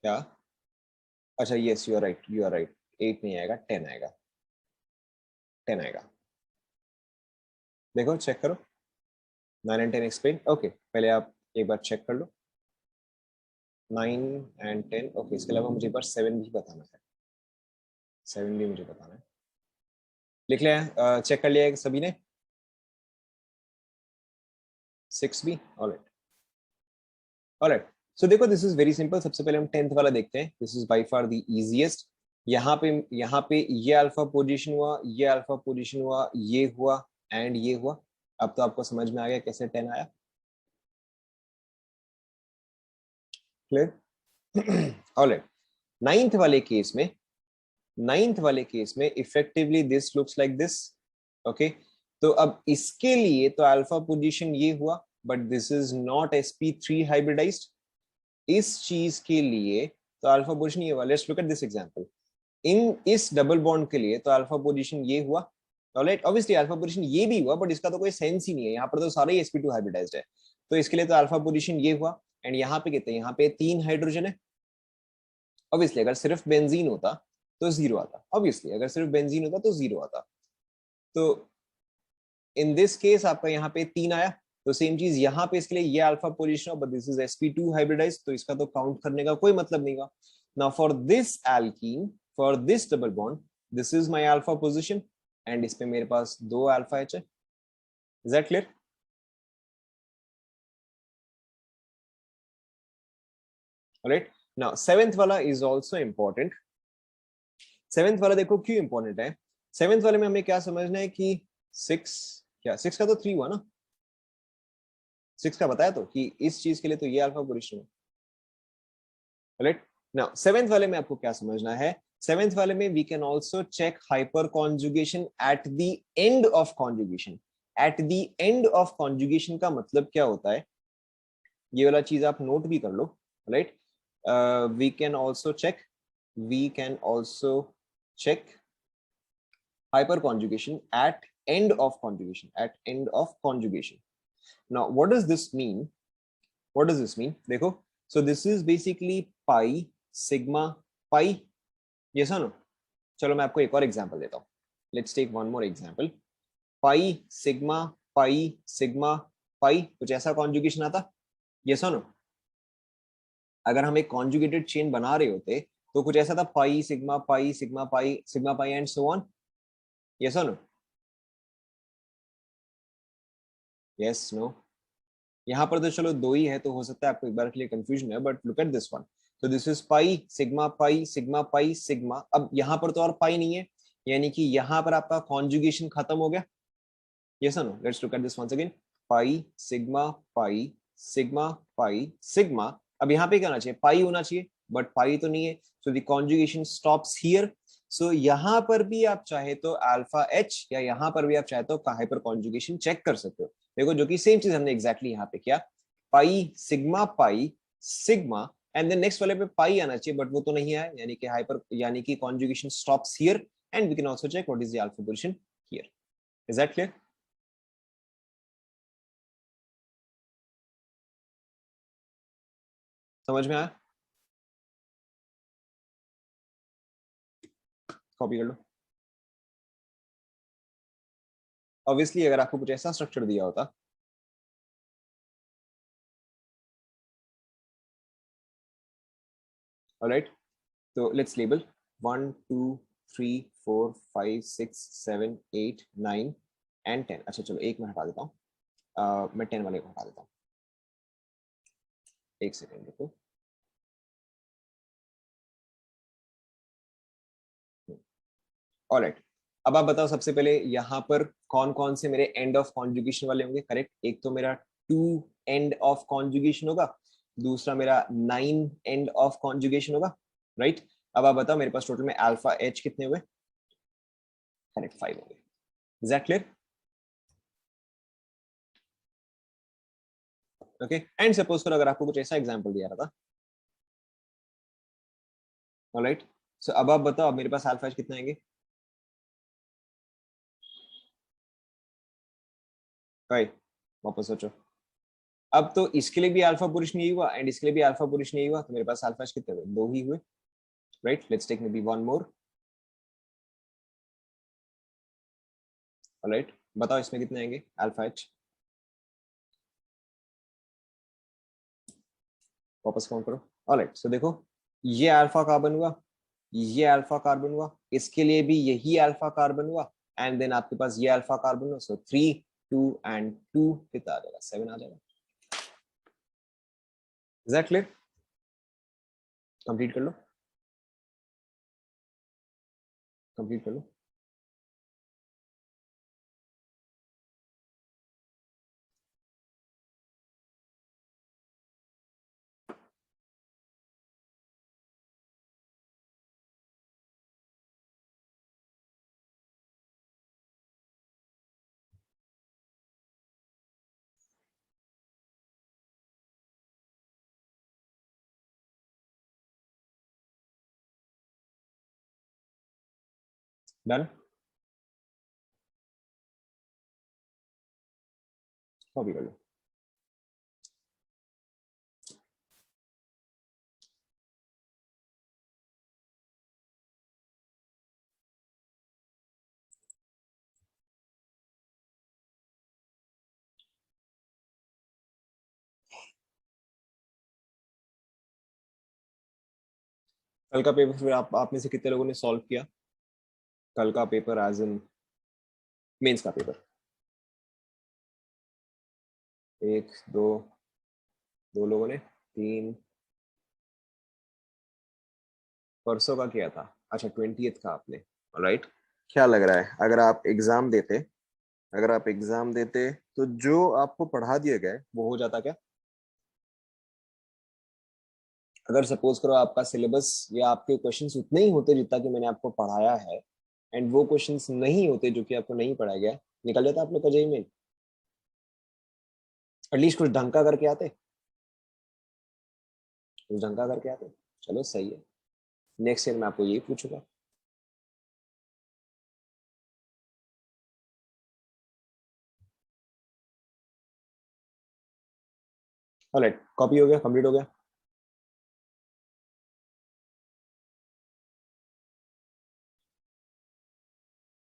क्या? अच्छा, यस, यू आर राइट, 8 नहीं आएगा, 10 आएगा. 10 आएगा. देखो चेक करो. 9 and 10 एक्सप्लेन. ओके, पहले आप एक बार चेक कर लो. 9 and 10. ओके, इसके अलावा मुझे एक बार 7 भी बताना है. 7 भी मुझे बताना है. लिख लिया? चेक कर लिया है सभी ने? 6 भी. ऑलराइट. सो देखो, दिस इज वेरी सिंपल. सबसे पहले हम 10th वाला देखते हैं. This is by far the easiest. यहाँ पे ये अल्फा पोजीशन हुआ, ये अल्फा पोजीशन हुआ, ये हुआ, एंड ये हुआ। अब तो आपको समझ में आ गया कैसे 10 आया। क्लियर? ऑलराइट, नाइन्थ वाले केस में effectively this looks like this. Okay, तो अब इसके लिए तो अल्फा पोजीशन ये हुआ, but this is not sp3 hybridized. इस चीज के लिए तो अल्फा पोजीशन ये हुआ। Let's look at this example. इस डबल बॉन्ड के लिए तो अल्फा पोजीशन ये हुआ। ऑलराइट, ऑब्वियसली अल्फा पोजीशन ये भी हुआ, बट इसका तो कोई सेंस ही नहीं है, यहाँ पर तो सारे ही sp2 हाइब्रिडाइज्ड है। तो इसके लिए तो अल्फा पोजीशन ये हुआ। एंड यहाँ पे कितने, यहाँ पे 3 हाइड्रोजन है। ऑब्वियसली अगर सिर्फ बेंजीन होता तो जीरो आता, ऑब्वियसली अगर सिर्फ बेंजीन होता तो जीरो आता। तो इन दिस केस आपका यहाँ पे 3 आया। तो सेम चीज यहाँ पे इसके लिए ये alpha position, but this is sp2 hybridized, तो इसका तो काउंट करने का कोई मतलब नहीं हुआ। Now for this alkene, for this double bond, this is my alpha position and इस पे मेरे पास 2 अल्फा एच है। Is that clear? Right, now seventh वाला इज ऑल्सो इंपॉर्टेंट। सेवेंथ वाला देखो क्यों इंपॉर्टेंट है। सेवेंथ वाले में हमें क्या समझना है कि 6, क्या 6 का तो 3 हुआ ना, 6 का बताया तो कि इस चीज के लिए तो ये अल्फा पोजीशन है। राइट, नाउ सेवेंथ वाले में आपको क्या समझना है। सेवेंथ वाले में we can also check hyper conjugation at the end of conjugation. At the end of conjugation का मतलब क्या होता है, ये वाला चीज आप नोट भी कर लो। Right, we can also check, we can also check hyper conjugation at end of conjugation, at end of conjugation. Now what does this mean, what does this mean? देखो, so this is basically pi sigma pi, yes or no? चलो मैं आपको एक और example देता हूँ। Let's take one more example. Pi sigma pi, कुछ ऐसा कॉन्जुगेशन आता, yes or no? अगर हम एक कॉन्जुगेटेड चेन बना रहे होते तो कुछ ऐसा था, पाई sigma pi and so on, yes or no? yes no? यहाँ पर तो चलो दो ही है, तो हो सकता है आपको एक बार के लिए कंफ्यूजन है, but look at this one. तो दिस इज पाई सिग्मा। अब यहाँ पर तो और पाई नहीं है, यानी कि यहाँ पर आपका कॉन्जुगेशन खत्म हो गया। Yes no? Let's look at this once again. Pi sigma pi sigma. अब यहाँ पे क्या होना चाहिए, पाई होना चाहिए, बट पाई तो नहीं है, so the conjugation stops here. So यहाँ पर भी आप चाहे तो अल्फा एच, या यहाँ पर भी आप चाहे तो हाइपर कॉन्जुगेशन चेक कर सकते हो। देखो, जो कि सेम चीज हमने एग्जैक्टली यहाँ पे किया, pi sigma and then next वाले पे पाई आना चाहिए, बट वो तो नहीं है, यानी कि हाइपर, यानी कि conjugation stops here. And we can also check what is the alpha position here. Is that clear? समझ में आया? कॉपी कर लो। ऑब्वियसली अगर आपको कुछ ऐसा स्ट्रक्चर दिया होता, ऑलराइट, तो लेट्स लेबल 1 2 3 4 5 6 7 8 9 एंड 10। अच्छा चलो एक मैं हटा देता हूँ, मैं 10 वाले को हटा देता हूँ। एक सेकेंड देखो। ऑलराइट, अब आप बताओ सबसे पहले यहाँ पर कौन कौन से मेरे एंड ऑफ कॉन्जुगेशन वाले होंगे। करेक्ट, एक तो मेरा 2 एंड ऑफ कॉन्जुगेशन होगा, दूसरा मेरा 9 एंड ऑफ कॉन्जुगेशन होगा। राइट, अब आप बताओ मेरे पास टोटल में अल्फा एच कितने हुए। करेक्ट, 5 हो गए। Is that clear? Okay, and suppose करो अगर आपको कुछ ऐसा एग्जांपल दिया रहा था। ऑलराइट, सो अब आप बताओ, अब मेरे पास अल्फा एच कितने आएंगे। भाई वापस सोचो। अब तो इसके लिए भी अल्फा पुरुष नहीं हुआ एंड इसके लिए भी अल्फा पुरुष नहीं हुआ, तो मेरे पास अल्फा एच कितने हुए, दो ही हुए। Right, let's take maybe one more. Alright, बताओ इसमें कितने आएंगे अल्फा एच, वापस काउंट करो। ऑलराइट, सो देखो, ये अल्फा कार्बन हुआ, ये अल्फा कार्बन हुआ, इसके लिए भी यही अल्फा कार्बन हुआ, एंड देन आपके पास ये अल्फा कार्बन हुआ। सो 3 2 एंड 2 कितना आ जाएगा, 7 आ जाएगा। Is that clear? कंप्लीट कर लो, कंप्लीट कर लो। डन, कॉपी कर लो। कल का पेपर फिर आप में से कितने लोगों ने सॉल्व किया? कल का पेपर एज इन मेंस का पेपर? एक, दो, दो लोगों ने, तीन, परसों का किया था, अच्छा 20th का आपने, राइट। क्या लग रहा है अगर आप एग्जाम देते, अगर आप एग्जाम देते तो जो आपको पढ़ा दिया गया है वो हो जाता क्या? अगर सपोज करो आपका सिलेबस या आपके क्वेश्चंस उतने ही होते जितना कि मैंने आपको पढ़ाया है, एंड वो क्वेश्चंस नहीं होते जो कि आपको नहीं पढ़ाया गया, निकल जाता आप लोग का जेईई में? एटलीस्ट कुछ ढंग का करके आते, कुछ ढंग का करके आते। चलो सही है, नेक्स्ट ईयर मैं आपको यही पूछूंगा। ऑलराइट, कॉपी हो गया, कंप्लीट हो गया।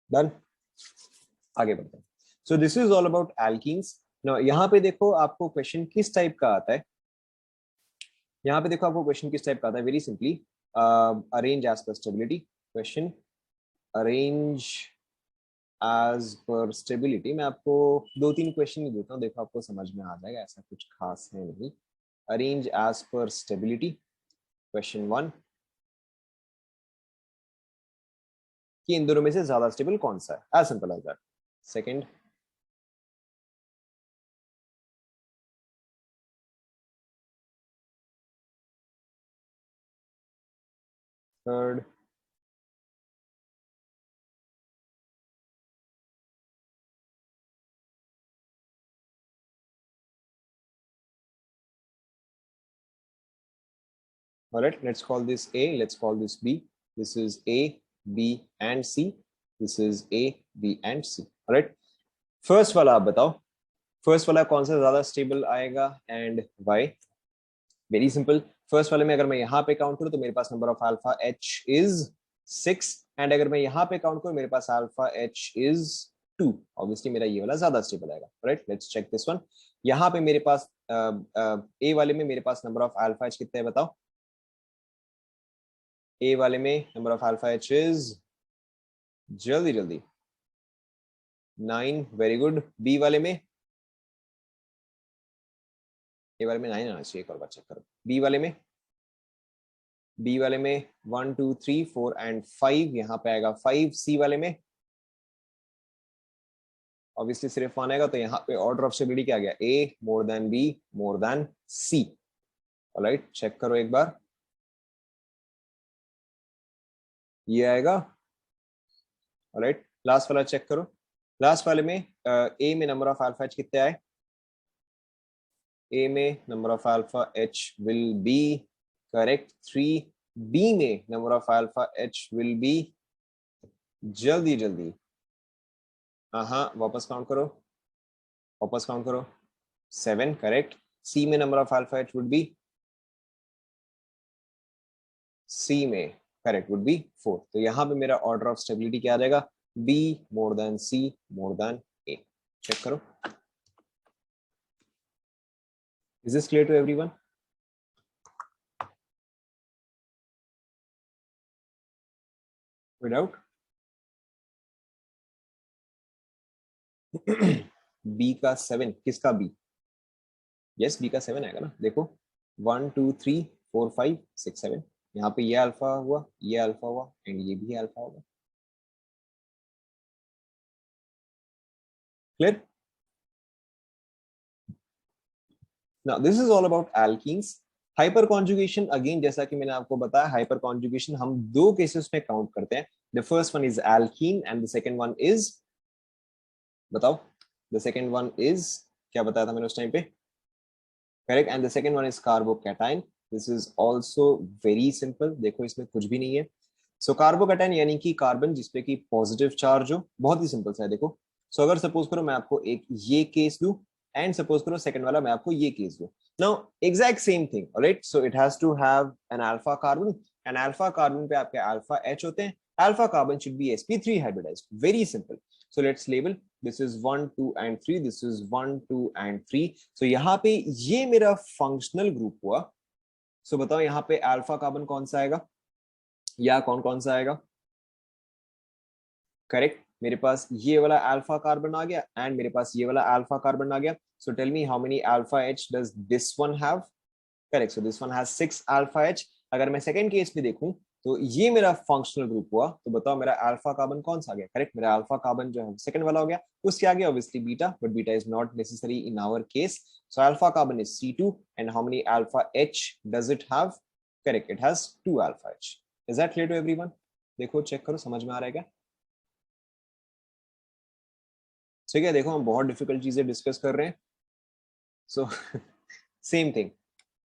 डन, आगे बढ़ते हैं। So this is all about alkenes. Now यहाँ पे देखो आपको क्वेश्चन किस टाइप का आता है, यहाँ पे देखो आपको क्वेश्चन किस टाइप का आता है, very simply arrange as per stability question, arrange as per stability. मैं आपको दो तीन क्वेश्चन ही देता हूँ, देखो आपको समझ में आ जाएगा, ऐसा कुछ खास है नहीं। Arrange as per stability question 1, कि इन दोनों में से ज्यादा स्टेबल कौन सा है, as simple as that. Second, third, all right, let's call this A, let's call this B. This is A, B and C. This is A, B and C. all right, first वाला आप बताओ, first वाला कौन सा ज्यादा stable आएगा and why? Very simple, first वाले में अगर मैं यहाँ पे काउंट करूँ तो मेरे पास number of alpha H is 6, and अगर मैं यहाँ पे काउंट करूँ मेरे पास अल्फा एच इज 2, ऑब्वियसली मेरा ये वाला ज्यादा स्टेबल आएगा। Right, let's check this one. यहाँ पे मेरे पास ए वाले में मेरे पास नंबर ऑफ अल्फा एच कितने है बताओ? ए वाले में number of alpha H is, जल्दी जल्दी, 9, वेरी गुड। बी वाले में, ए वाले में 9 आना चाहिए, एक और बार चेक करो। बी वाले में, बी वाले में 1 2 3 4 एंड 5, यहाँ पे आएगा 5। सी वाले में ऑब्वियसली सिर्फ 1 आएगा, तो यहाँ पे ऑर्डर ऑफ स्टेबिलिटी क्या आ गया? A more than B more than C. Alright, check करो एक बार, ये आएगा। ऑलराइट, लास्ट वाला चेक करो, लास्ट वाले में ए में नंबर ऑफ अल्फा एच कितने आए? ए में number of alpha H will be, correct, 3। B में number of alpha H will be, जल्दी जल्दी, हाँ वापस काउंट करो, वापस काउंट करो, 7, करेक्ट। सी में number of alpha H would be, C में करेक्ट वुड बी 4। तो यहाँ पे मेरा ऑर्डर ऑफ स्टेबिलिटी क्या आ जाएगा? B more than C more than A. Check करो, is this clear to everyone? Without B का 7, किसका बी? यस, बी का 7 आएगा ना, देखो 1 2 3 4 5 6 7, यहाँ पे ये अल्फा हुआ, ये अल्फा हुआ एंड ये भी अल्फा होगा। Clear? Now this is all about alkenes. Hyper conjugation, again जैसा कि मैंने आपको बताया, हाइपर कॉन्जुगेशन हम दो केसेस में काउंट करते हैं। The first one is alkene and the second one is, बताओ, द सेकंड वन इज, क्या बताया था मैंने उस टाइम पे? Correct, and the second one is carbocation. This is also very simple, देखो इसमें कुछ भी नहीं है। सो कार्बोकैटायन यानी कि कार्बन जिसपे कि पॉजिटिव चार्ज हो, बहुत ही सिंपल सा है देखो। सो अगर सपोज करो मैं आपको एक ये केस दूं एंड सपोज करो सेकंड वाला मैं आपको ये केस दूं, now exact same thing, alright. So it has to have an alpha carbon, and alpha carbon पे आपके अल्फा एच होते हैं, alpha carbon should be sp3 hybridized, very simple. So let's label, this is 1 2 and 3, this is 1 2 and 3। सो यहाँ पे ये मेरा functional group हुआ। सो बताओ यहाँ पे अल्फा कार्बन कौन सा आएगा या कौन कौन सा आएगा? करेक्ट, मेरे पास ये वाला अल्फा कार्बन आ गया एंड मेरे पास ये वाला अल्फा कार्बन आ गया। So tell me how many alpha H does this one have? Correct, so this one has 6 alpha H. अगर मैं सेकंड केस में देखूं तो ये मेरा फंक्शनल ग्रुप हुआ, तो बताओ मेरा अल्फा कार्बन कौन सा आ गया? करेक्ट, मेरा अल्फा कार्बन जो है सेकंड वाला हो गया। उसके आगे obviously beta, but beta is not necessary in our case. So alpha carbon is C2 and how many alpha H does it have? Correct, it has 2 alpha H. Is that clear to everyone? देखो check करो, समझ में आ रहा है क्या? ठीक है, देखो हम बहुत डिफिकल्ट चीजें डिस्कस कर रहे हैं। So same thing,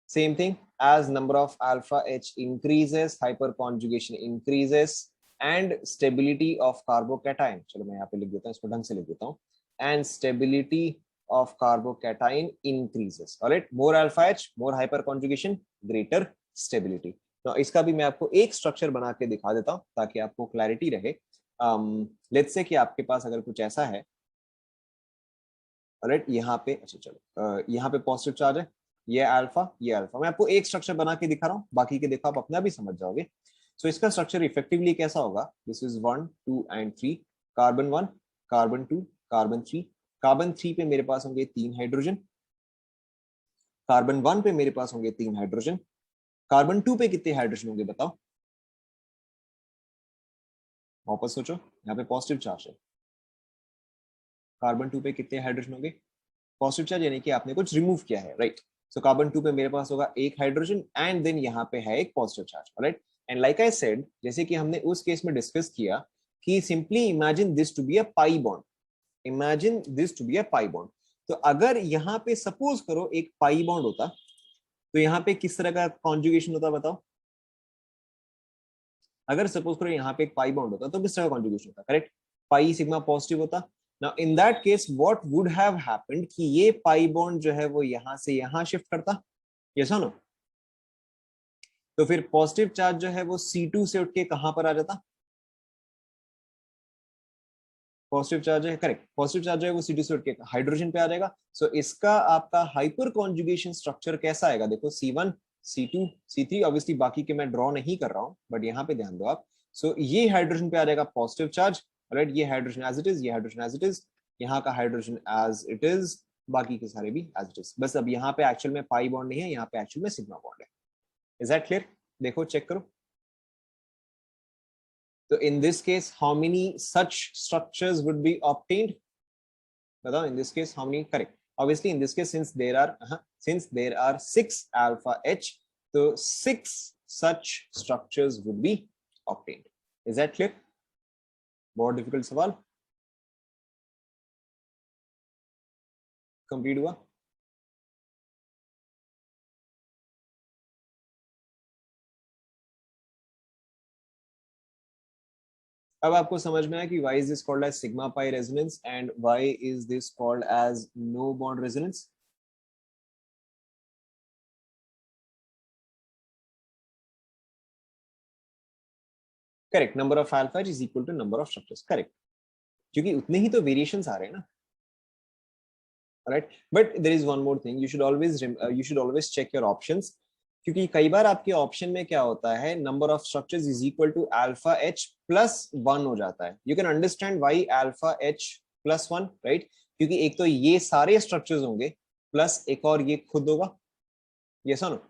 same thing, as number of alpha H increases, hyperconjugation increases and stability of carbocation, चलो मैं यहाँ पे लिख देता हूँ, इसको ढंग से लिख देता हूँ, and stability of carbocation increases, alright, more alpha H, more hyperconjugation, greater stability। तो इसका भी मैं आपको एक स्ट्रक्चर बना के दिखा देता हूँ ताकि आपको क्लैरिटी रहे। लेट्स से कि आपके पास अगर कुछ ऐसा है, राइट, यहाँ पे, अच्छा चलो यहाँ पे पॉजिटिव चार्ज है, ये अल्फा ये अल्फा, मैं आपको एक स्ट्रक्चर बना के दिखा रहा हूँ, बाकी के देखो आप अपना भी समझ जाओगे। सो इसका स्ट्रक्चर इफेक्टिवली कैसा होगा? This is 1 2 and 3, carbon 1 carbon 2 carbon 3। Carbon 3 पे मेरे पास होंगे 3 हाइड्रोजन, कार्बन 1 पे मेरे पास होंगे 3 हाइड्रोजन, कार्बन 2 पे कितने हाइड्रोजन होंगे बताओ? वापस सोचो, यहाँ पे पॉजिटिव चार्ज है, कार्बन 2 पे कितने हाइड्रोजन होंगे? पॉजिटिव चार्ज यानी कि आपने कुछ रिमूव किया है, राइट। सो कार्बन 2 पे मेरे पास होगा एक हाइड्रोजन एंड देन यहाँ पे है एक positive charge, right. And like I said, जैसे कि हमने उस केस में डिस्कस किया कि simply imagine this to be a pi bond, imagine this to be a pi bond. तो अगर यहाँ पे सपोज करो एक पाई बॉन्ड होता, तो यहाँ पे किस तरह का कॉन्जुगेशन होता बताओ? अगर सपोज करो यहाँ पे एक पाई बॉन्ड होता तो किस तरह का कॉन्जुगेशन होता? करेक्ट, पाई सिग्मा पॉजिटिव होता। Now in that case what would have happened कि ये पाई बॉन्ड जो है वो यहाँ से यहाँ शिफ्ट करता, यस और नो? तो फिर पॉजिटिव चार्ज जो है वो C2 से उठ के कहां पर आ जाता? पॉजिटिव चार्ज है, करेक्ट, पॉजिटिव चार्ज है वो C2 से उठ के हाइड्रोजन पे आ जाएगा। सो इसका आपका हाइपर कॉन्जुगेशन स्ट्रक्चर कैसा आएगा? देखो C1 C2 C3, ऑब्वियसली बाकी के मैं ड्रॉ नहीं कर रहा हूं, बट यहाँ पे ध्यान दो आप। सो ये हाइड्रोजन पे आ जाएगा पॉजिटिव चार्ज, राइट, ये हाइड्रोजन एज इट इज, ये हाइड्रोजन एज इट इज, यहाँ का हाइड्रोजन एज इट इज, बाकी के सारे भी एज इट इज। बस अब यहाँ पे एक्चुअल में पाई बॉन्ड नहीं है, यहाँ पे एक्चुअल में सिग्मा बॉन्ड है। Is that clear? देखो चेक करो। So in this case, how many such structures would be obtained? In this case, how many? Correct. Obviously, in this case, since there are 6 alpha H, so 6 such structures would be obtained. Is that clear? More difficult सवाल complete हुआ? अब आपको समझ में आया कि why is this called as sigma pi resonance and why is this called as no bond resonance? Correct. Number of alpha is equal to number of structures. Correct. क्योंकि उतने ही तो वेरिएशंस आ रहे हैं ना, right. But there is one more thing, you should always check your options, क्योंकि कई बार आपके ऑप्शन में क्या होता है, number of structures is equal to alpha H plus 1 हो जाता है। You can understand why alpha H plus 1, right, क्योंकि एक तो ये सारे स्ट्रक्चर्स होंगे प्लस एक और ये खुद होगा, यस और no?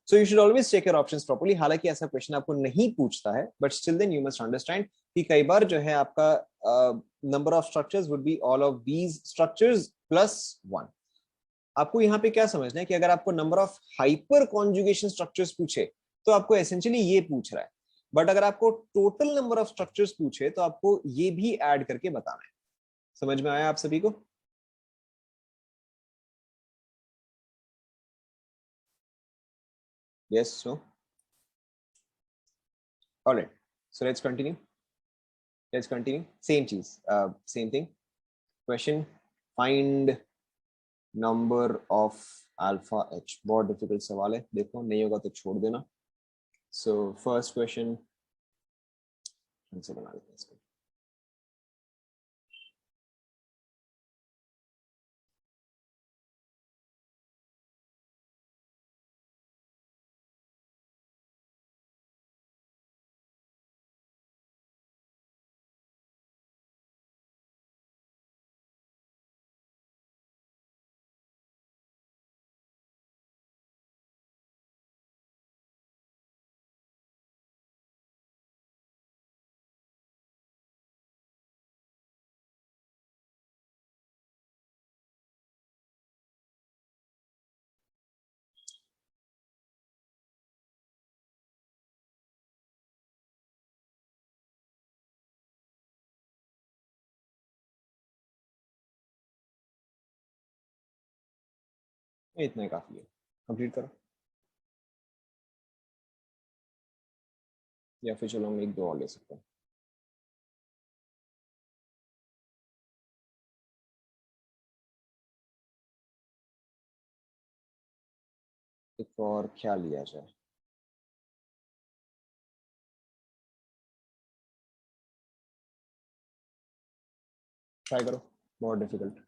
So you should always check your options properly. हालांकि ऐसा क्वेश्चन आपको नहीं पूछता है, but still then you must understand कि कई बार जो है आपका number of structures would be all of these structures plus 1। आपको यहाँ पे क्या समझना है कि अगर आपको number of hyper conjugation structures पूछे तो आपको एसेंशियली ये पूछ रहा है, बट अगर आपको टोटल नंबर ऑफ स्ट्रक्चर्स पूछे तो आपको ये भी ऐड करके बताना है। समझ में आया आप सभी को? Yes, no? All right, so let's continue. Same cheese, same thing. Question: find number of alpha h. बहुत डिफिकल्ट सवाल है, देखो नहीं होगा तो छोड़ देना. So first question से बना लेते हैं इसको. इतना ही काफी है, कंप्लीट करो. या फिर चलो हम एक दो और ले सकते हैं. एक और क्या लिया जाए. ट्राई करो, बहुत डिफिकल्ट.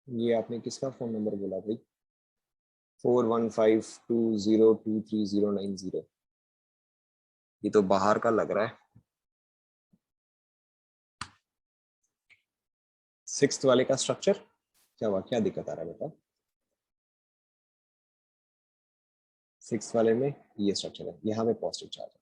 ये आपने किसका फोन नंबर बोला भाई? 4152023090. ये तो बाहर का लग रहा है. सिक्स्थ वाले का स्ट्रक्चर क्या हुआ, क्या दिक्कत आ रहा है बेटा? सिक्स्थ वाले में ये स्ट्रक्चर है, यहाँ पे पॉजिटिव चार्ज है.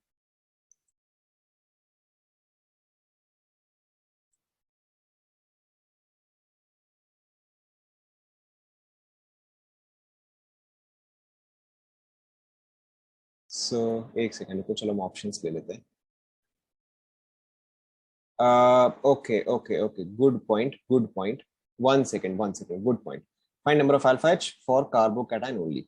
सो एक सेकंड को, चलो हम ऑप्शंस ले लेते हैं. Okay okay okay, good point good point. One second, good point. Find number of alpha H for carbocation only.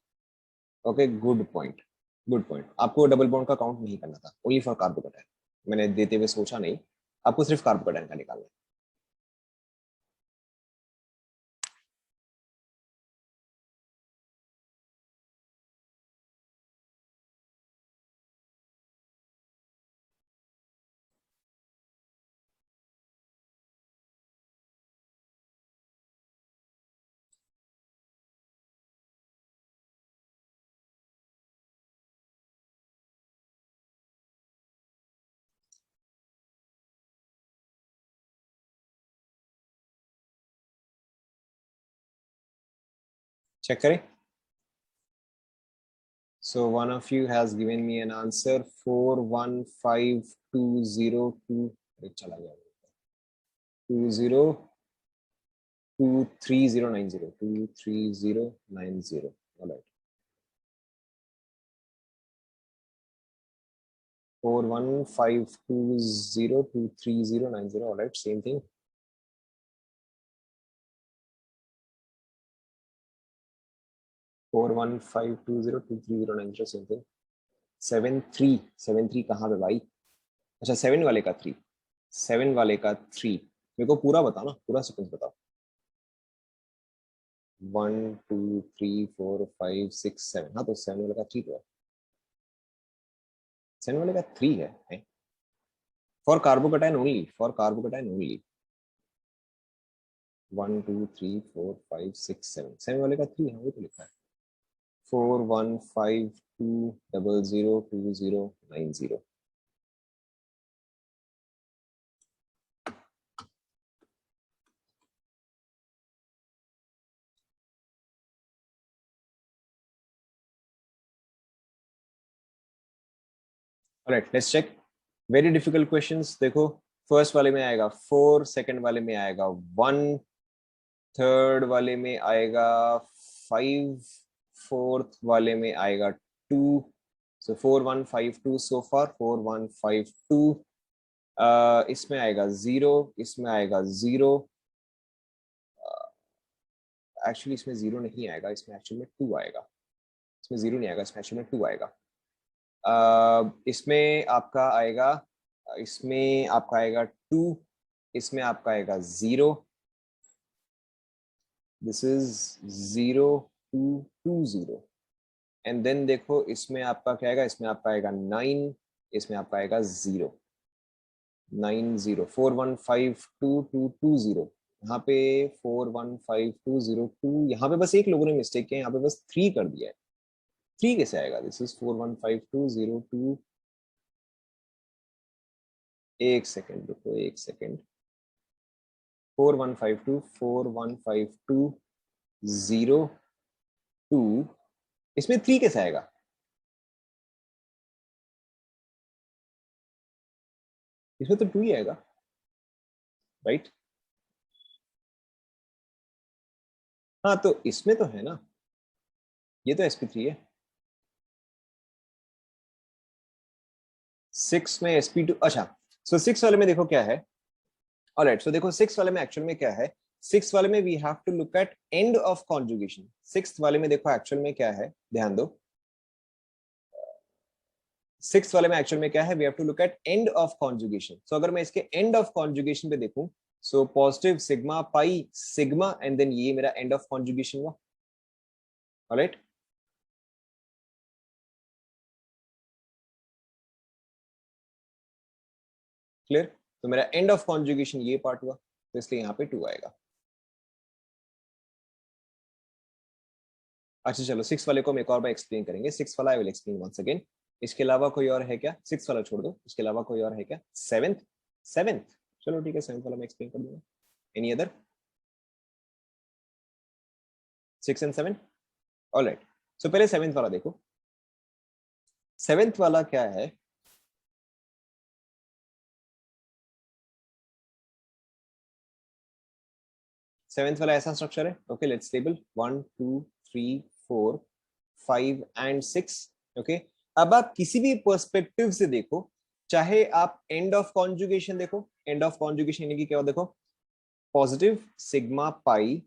Okay, good point good point. आपको डबल बॉन्ड का काउंट नहीं करना था, ओनली फॉर कार्बोकैटायन. मैंने देते हुए सोचा नहीं, आपको सिर्फ कार्बोकैटायन का निकालना है. चेक करें. So one of you has given me an answer 41520 चला गया 23090. All right. 415202390. All right, same thing. 415202390, same thing. 7 3 कहाँ पे भाई? अच्छा, 7 वाले का 3. 7 वाले का 3 मेरे को पूरा बताओ ना, पूरा सीक्वेंस बताओ. 1 2 3 4 5 6 7. हाँ तो 7 वाले का 3 तो है. 7 वाले का 3 है. For carbocation only, for carbocation only. 1 2 3 4 5 6 7. 7 वाले का 3 है, वो तो लिखा है. 415202090. Alright, let's check. Very difficult questions. देखो, फर्स्ट वाले में आएगा 4, सेकंड वाले में आएगा 1, थर्ड वाले में आएगा 5, फोर्थ वाले में आएगा 2। सो 4 1 5 2 सो फार, 4 1 5 2। इसमें आएगा 0, इसमें आएगा 0। एक्चुअली इसमें 0 नहीं आएगा, इसमें एक्चुअली में 2 आएगा। इसमें 0 नहीं आएगा, इसमें एक्चुअली में 2 आएगा। इसमें आपका आएगा, इसमें आपका आएगा 2, इसमें आपका आएगा 0। This is 0 2 2 0। एंड देन देखो इसमें आपका क्या आएगा, इसमें आपका आएगा 9, इसमें आपका आएगा 0 9 0 4 1 5 2 2 2 0। यहाँ पे 4 1 5 2 0 2, यहाँ पे बस एक लोगों ने मिस्टेक किया, यहाँ पे बस 3 कर दिया है। 3 कैसे आएगा? This is 4 1 5 2 0 2। एक सेकेंड रुको, एक सेकेंड। 4 1 5 2 4 1 5 2 0 2, इसमें 3 कैसे आएगा? इसमें तो 2 ही आएगा, राइट? हाँ, तो इसमें तो है ना, ये तो sp3 है। 6 में sp2, अच्छा। सो 6 वाले में देखो क्या है। ऑलराइट, सो देखो 6 वाले में एक्चुअल में क्या है। 6 वाले में we have to look at end of conjugation. 6 वाले में देखो एक्चुअल में क्या है, ध्यान दो। 6 वाले में एक्चुअल में क्या है, we have to look at end of conjugation. So अगर मैं इसके एंड ऑफ कॉन्जुगेशन पे देखूं, so positive sigma pi sigma, and then ये मेरा एंड ऑफ कॉन्जुगेशन हुआ। Alright, clear? तो मेरा एंड ऑफ कॉन्जुगेशन ये पार्ट हुआ, तो इसलिए यहाँ पे 2 आएगा। अच्छा चलो, 6 वाले को हम एक और बार एक्सप्लेन करेंगे। 6 वाला I will explain once again. इसके अलावा कोई और है क्या? 6 वाला छोड़ दो, इसके अलावा कोई और है क्या? 7th, 7th, चलो ठीक है, 7th वाला मैं एक्सप्लेन कर दूंगा। Any other? 6 and 7, alright. So पहले 7th वाला देखो। 7th वाला क्या है? सेवेंथ वाला ऐसा स्ट्रक्चर है। Okay, let's table 1 2 3 4 5 and 6। Okay, अब आप किसी भी पर्सपेक्टिव से देखो, चाहे आप एंड ऑफ कॉन्जुगेशन देखो, एंड ऑफ कॉन्जुगेशन यानी कि क्या देखो, positive sigma pi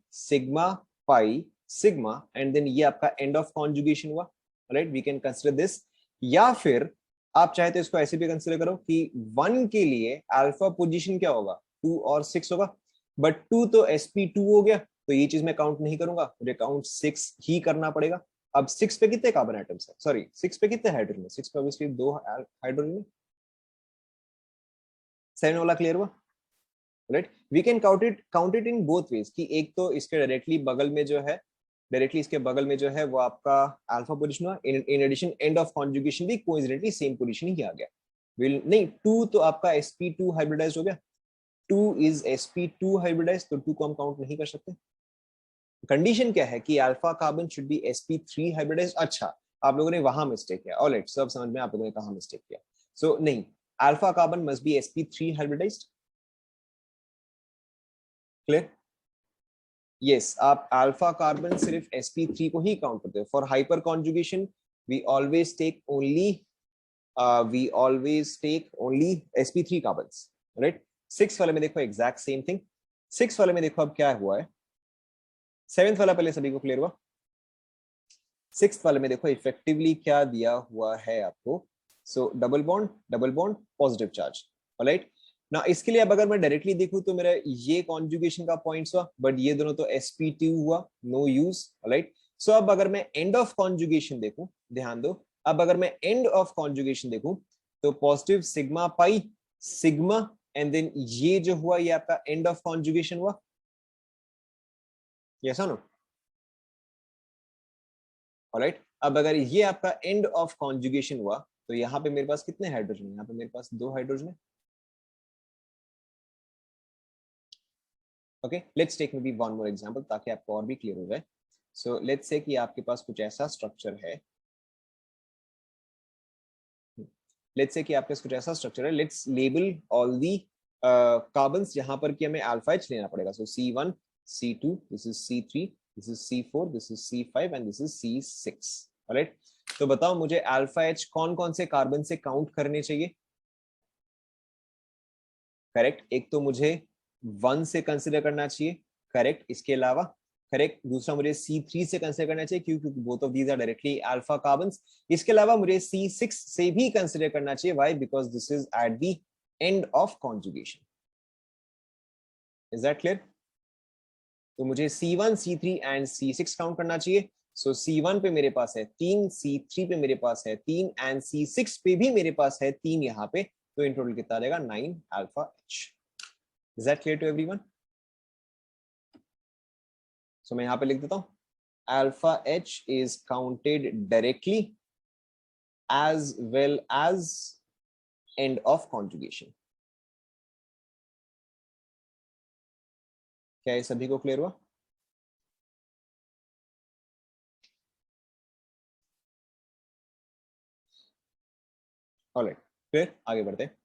sigma, and then ये आपका एंड ऑफ कॉन्जुगेशन हुआ। Right, we can consider this. या फिर आप चाहे तो इसको ऐसे भी कंसिडर करो कि 1 के लिए अल्फा पोजीशन क्या होगा, 2 और 6 होगा। बट 2 तो sp2 हो गया, तो ये चीज मैं काउंट नहीं करूंगा, मुझे काउंट 6 ही करना पड़ेगा। अब 6 पे कितने कार्बन एटम्स है, सॉरी 6 पे कितने हाइड्रोजन है? 6 पे ऑब्वियसली 2 हाइड्रोजन है। 7 वाला क्लियर हुआ? Right, we can count it in both ways, कि एक तो इसके डायरेक्टली बगल में जो है, डायरेक्टली इसके बगल में जो है वो आपका अल्फा पोजीशन हुआ। In addition end of conjugation भी कोइंसिडेंटली सेम पोजीशन ही आ गया। विल नहीं, 2 तो आपका sp2 हाइब्रिडाइज्ड हो गया। 2 इज sp2 हाइब्रिडाइज्ड, तो 2 को हम काउंट नहीं कर सकते। कंडीशन क्या है कि alpha carbon should be sp3 hybridized. अच्छा, आप लोगों ने वहां मिस्टेक किया। ऑलराइट, सब समझ में, आप लोगों ने कहां मिस्टेक किया। सो नहीं, alpha carbon must be sp3 hybridized. Clear? Yes, आप अल्फा कार्बन सिर्फ sp3 को ही काउंट करते हो। For hyper conjugation we always take only sp3 carbons. Right, 6 वाले में देखो एग्जैक्ट सेम थिंग। 6 वाले में देखो अब क्या हुआ है। 7th वाला पहले सभी को क्लियर हुआ। 6th वाले में देखो इफेक्टिवली क्या दिया हुआ है आपको। सो double bond positive charge. Alright, ना इसके लिए अब अगर मैं डायरेक्टली देखूं तो मेरा ये कॉन्जुगेशन का पॉइंट्स हुआ, बट ये दोनों तो sp2 हुआ, नो यूज। ऑलराइट, सो अब अगर मैं एंड ऑफ कॉन्जुगेशन देखूं, ध्यान दो, अब अगर मैं एंड ऑफ कॉन्जुगेशन देखूं, तो positive sigma pi sigma, and then ये जो हुआ ये आपका एंड ऑफ कॉन्जुगेशन हुआ। यस और नो? ऑलराइट, अब अगर ये आपका एंड ऑफ कॉन्जुगेशन हुआ, तो यहाँ पे मेरे पास कितने हाइड्रोजन है? यहाँ पे मेरे पास 2 हाइड्रोजन है। Okay, let's take maybe one more example ताकि आपको और भी क्लियर हो जाए। सो लेट्स से कि आपके पास कुछ ऐसा स्ट्रक्चर है। लेट्स से कि आपके कुछ ऐसा स्ट्रक्चर है, let's label all the carbons जहां पर कि हमें अल्फा एच लेना पड़ेगा. सो C1, C2, this is C3, this is C4, this is C5 and this is C6. Alright, तो बताओ मुझे अल्फा एच कौन कौन से कार्बन से काउंट करने चाहिए. करेक्ट, एक तो मुझे 1 से कंसिडर करना चाहिए. करेक्ट, इसके अलावा करेक्ट दूसरा मुझे C3 से कंसिडर करना चाहिए क्योंकि both of these are directly alpha carbons. इसके अलावा मुझे C6 से भी कंसिडर करना चाहिए. Why? Because this is at the end of conjugation. Is that clear? तो मुझे C1, C3 and C6 count करना चाहिए. सो C1 पे मेरे पास है 3, C3 पे मेरे पास है 3 एंड C6 पे भी मेरे पास है 3 यहाँ पे. तो इन टोटल कितना आ जाएगा? 9 alpha H. Is that clear to everyone? So मैं यहाँ पे लिख देता हूँ, alpha H is counted directly as well as end of conjugation. क्या ये सभी को क्लियर हुआ? ऑलराइट, फिर आगे बढ़ते हैं.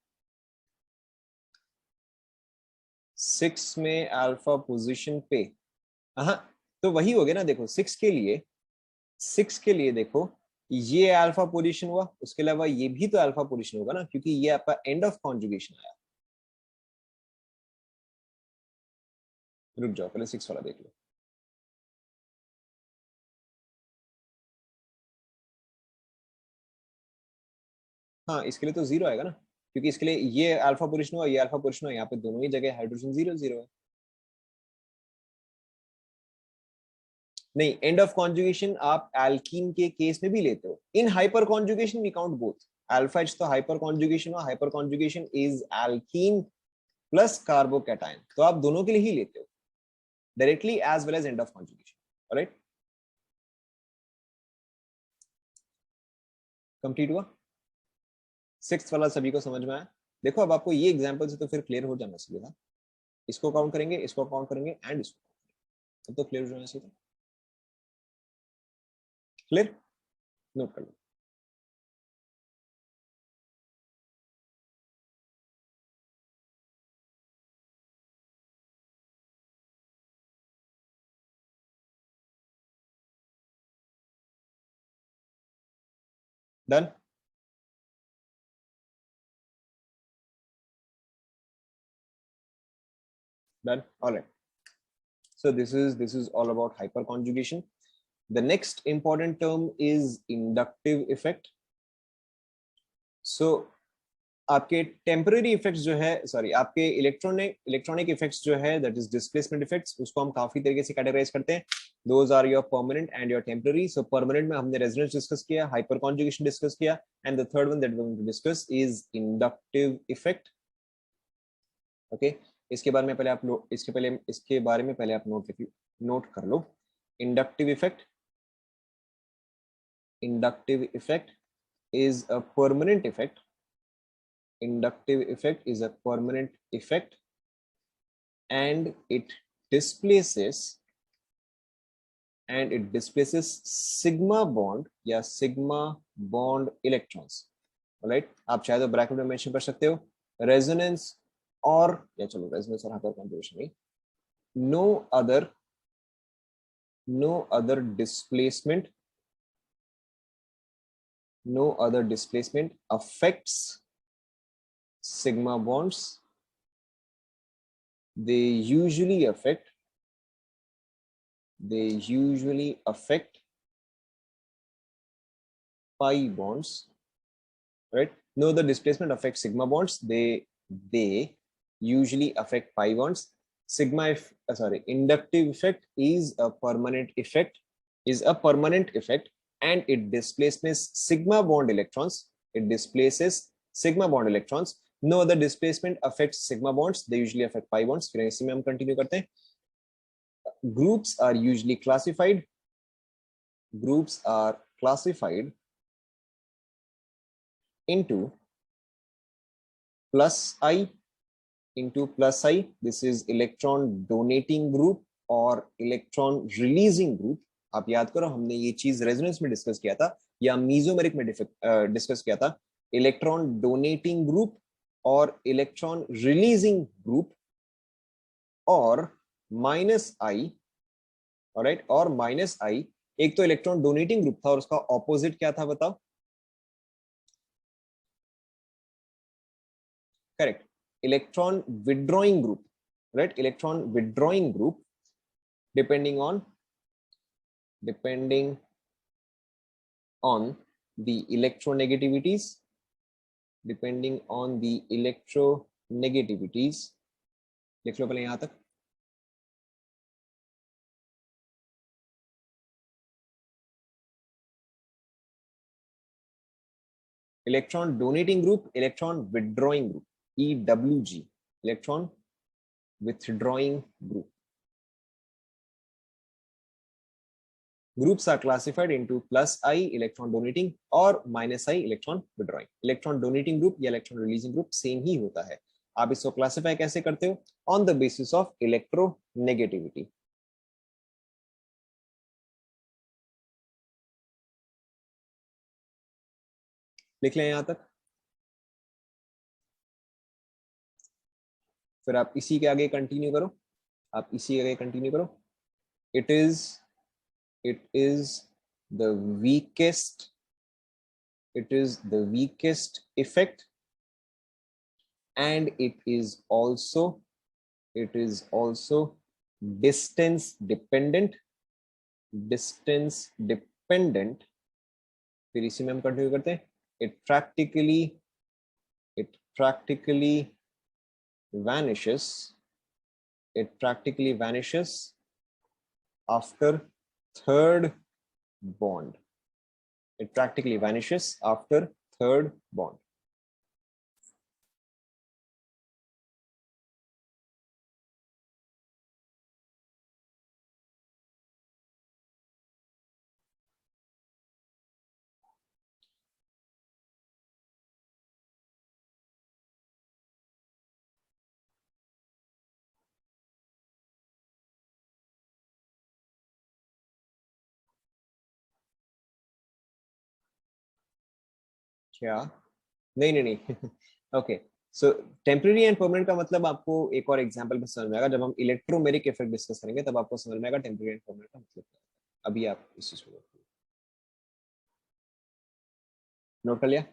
6 में अल्फा पोजीशन पे, हाँ तो वही हो गया ना. देखो 6 के लिए देखो ये अल्फा पोजीशन हुआ, उसके अलावा ये भी तो अल्फा पोजीशन होगा ना क्योंकि ये आपका एंड ऑफ कॉन्जुगेशन आया. रुक जाओ, पहले 6 वाला देख लो. हाँ, इसके लिए तो 0 आएगा ना क्योंकि इसके लिए ये अल्फा पोजीशन हुआ, ये अल्फा पोजीशन हुआ, यहाँ पे दोनों ही जगह हाइड्रोजन 0 0 है. नहीं, एंड ऑफ कॉन्जुगेशन आप एल्कीन के केस में भी लेते हो. In hyper conjugation we count both. Alpha H तो हाइपर कॉन्जुगेशन हुआ, hyper conjugation is alkene plus carbocation, तो आप दोनों के लिए ही लेते हो directly as well as end of conjugation. Alright, complete हुआ. 6 वाला सभी को समझ में आया? देखो अब आपको ये एग्जांपल से तो फिर क्लियर हो जाना चाहिए था. इसको काउंट करेंगे, इसको काउंट करेंगे एंड इसको, अब तो क्लियर हो जाना चाहिए था. क्लियर? नोट कर लो. Done. Done. All right. So this is all about hyperconjugation. The next important term is inductive effect. So आपके टेम्पररी इफेक्ट्स जो है, सॉरी आपके इलेक्ट्रॉनिक इफेक्ट्स जो है, दैट इज डिस्प्लेसमेंट इफेक्ट्स, उसको हम काफी तरीके से कैटेगराइज करते हैं. Those are your permanent and your temporary. So permanent में हमने रेजोनेंस डिस्कस किया, हाइपर कॉन्जुगेशन डिस्कस किया, and the third one that we want to discuss is inductive effect. Okay, इसके बारे में पहले आप इसके बारे में पहले आप नोट कर लो. Inductive effect is a permanent effect. Inductive effect is a permanent effect and it displaces sigma bond या sigma bond electrons. Alright, आप चाहे तो ब्रैकेट में मेंशन कर सकते हो रेजोनेंस और, या चलो रेजोनेंस और हाइपर कॉन्जुगेशन नहीं, no other displacement affects sigma bonds. They usually affect pi bonds, right? No other displacement affects sigma bonds. They usually affect pi bonds. Inductive effect is a permanent effect, and it displaces sigma bond electrons. No other displacement affects sigma bonds. They usually affect pi bonds. फिर इसी में हम continue करते हैं. Groups are classified into plus I. This is electron donating group और electron releasing group. आप याद करो हमने ये चीज रेजोनेंस में डिस्कस किया था या मीजोमेरिक में डिस्कस किया था. इलेक्ट्रॉन डोनेटिंग ग्रुप और इलेक्ट्रॉन रिलीजिंग ग्रुप, और माइनस आई, ऑलराइट, और माइनस आई। एक तो इलेक्ट्रॉन डोनेटिंग ग्रुप था और उसका ऑपोजिट क्या था बताओ? Correct, electron withdrawing group, right, electron withdrawing group, depending on the electronegativities, depending on the electronegativities। लिख लो पहले यहां तक। Electron donating group, electron withdrawing group, EWG, electron withdrawing group। Groups are classified into plus I electron donating और minus I electron withdrawing। electron donating group या electron releasing group same ही होता है। आप इसको क्लासिफाई कैसे करते हो? On the basis of electronegativity. लिख लें यहां तक, फिर आप इसी के आगे कंटिन्यू करो, आप इसी के आगे कंटिन्यू करो। It is the weakest, it is the weakest effect, and it is also distance dependent, distance dependent। फिर इसी में हम कंटिन्यू करते हैं। it practically vanishes, it practically vanishes after third bond, it practically vanishes after third bond। क्या? नहीं नहीं नहीं okay, so temporary and permanent का मतलब आपको एक और एग्जांपल में समझ में आएगा। जब हम इलेक्ट्रोमेरिक इफेक्ट डिस्कस करेंगे तब आपको समझ में आएगा टेम्परेरी एंड परमानेंट का मतलब क्या है। अभी आप इस चीज को नोट कर लिया?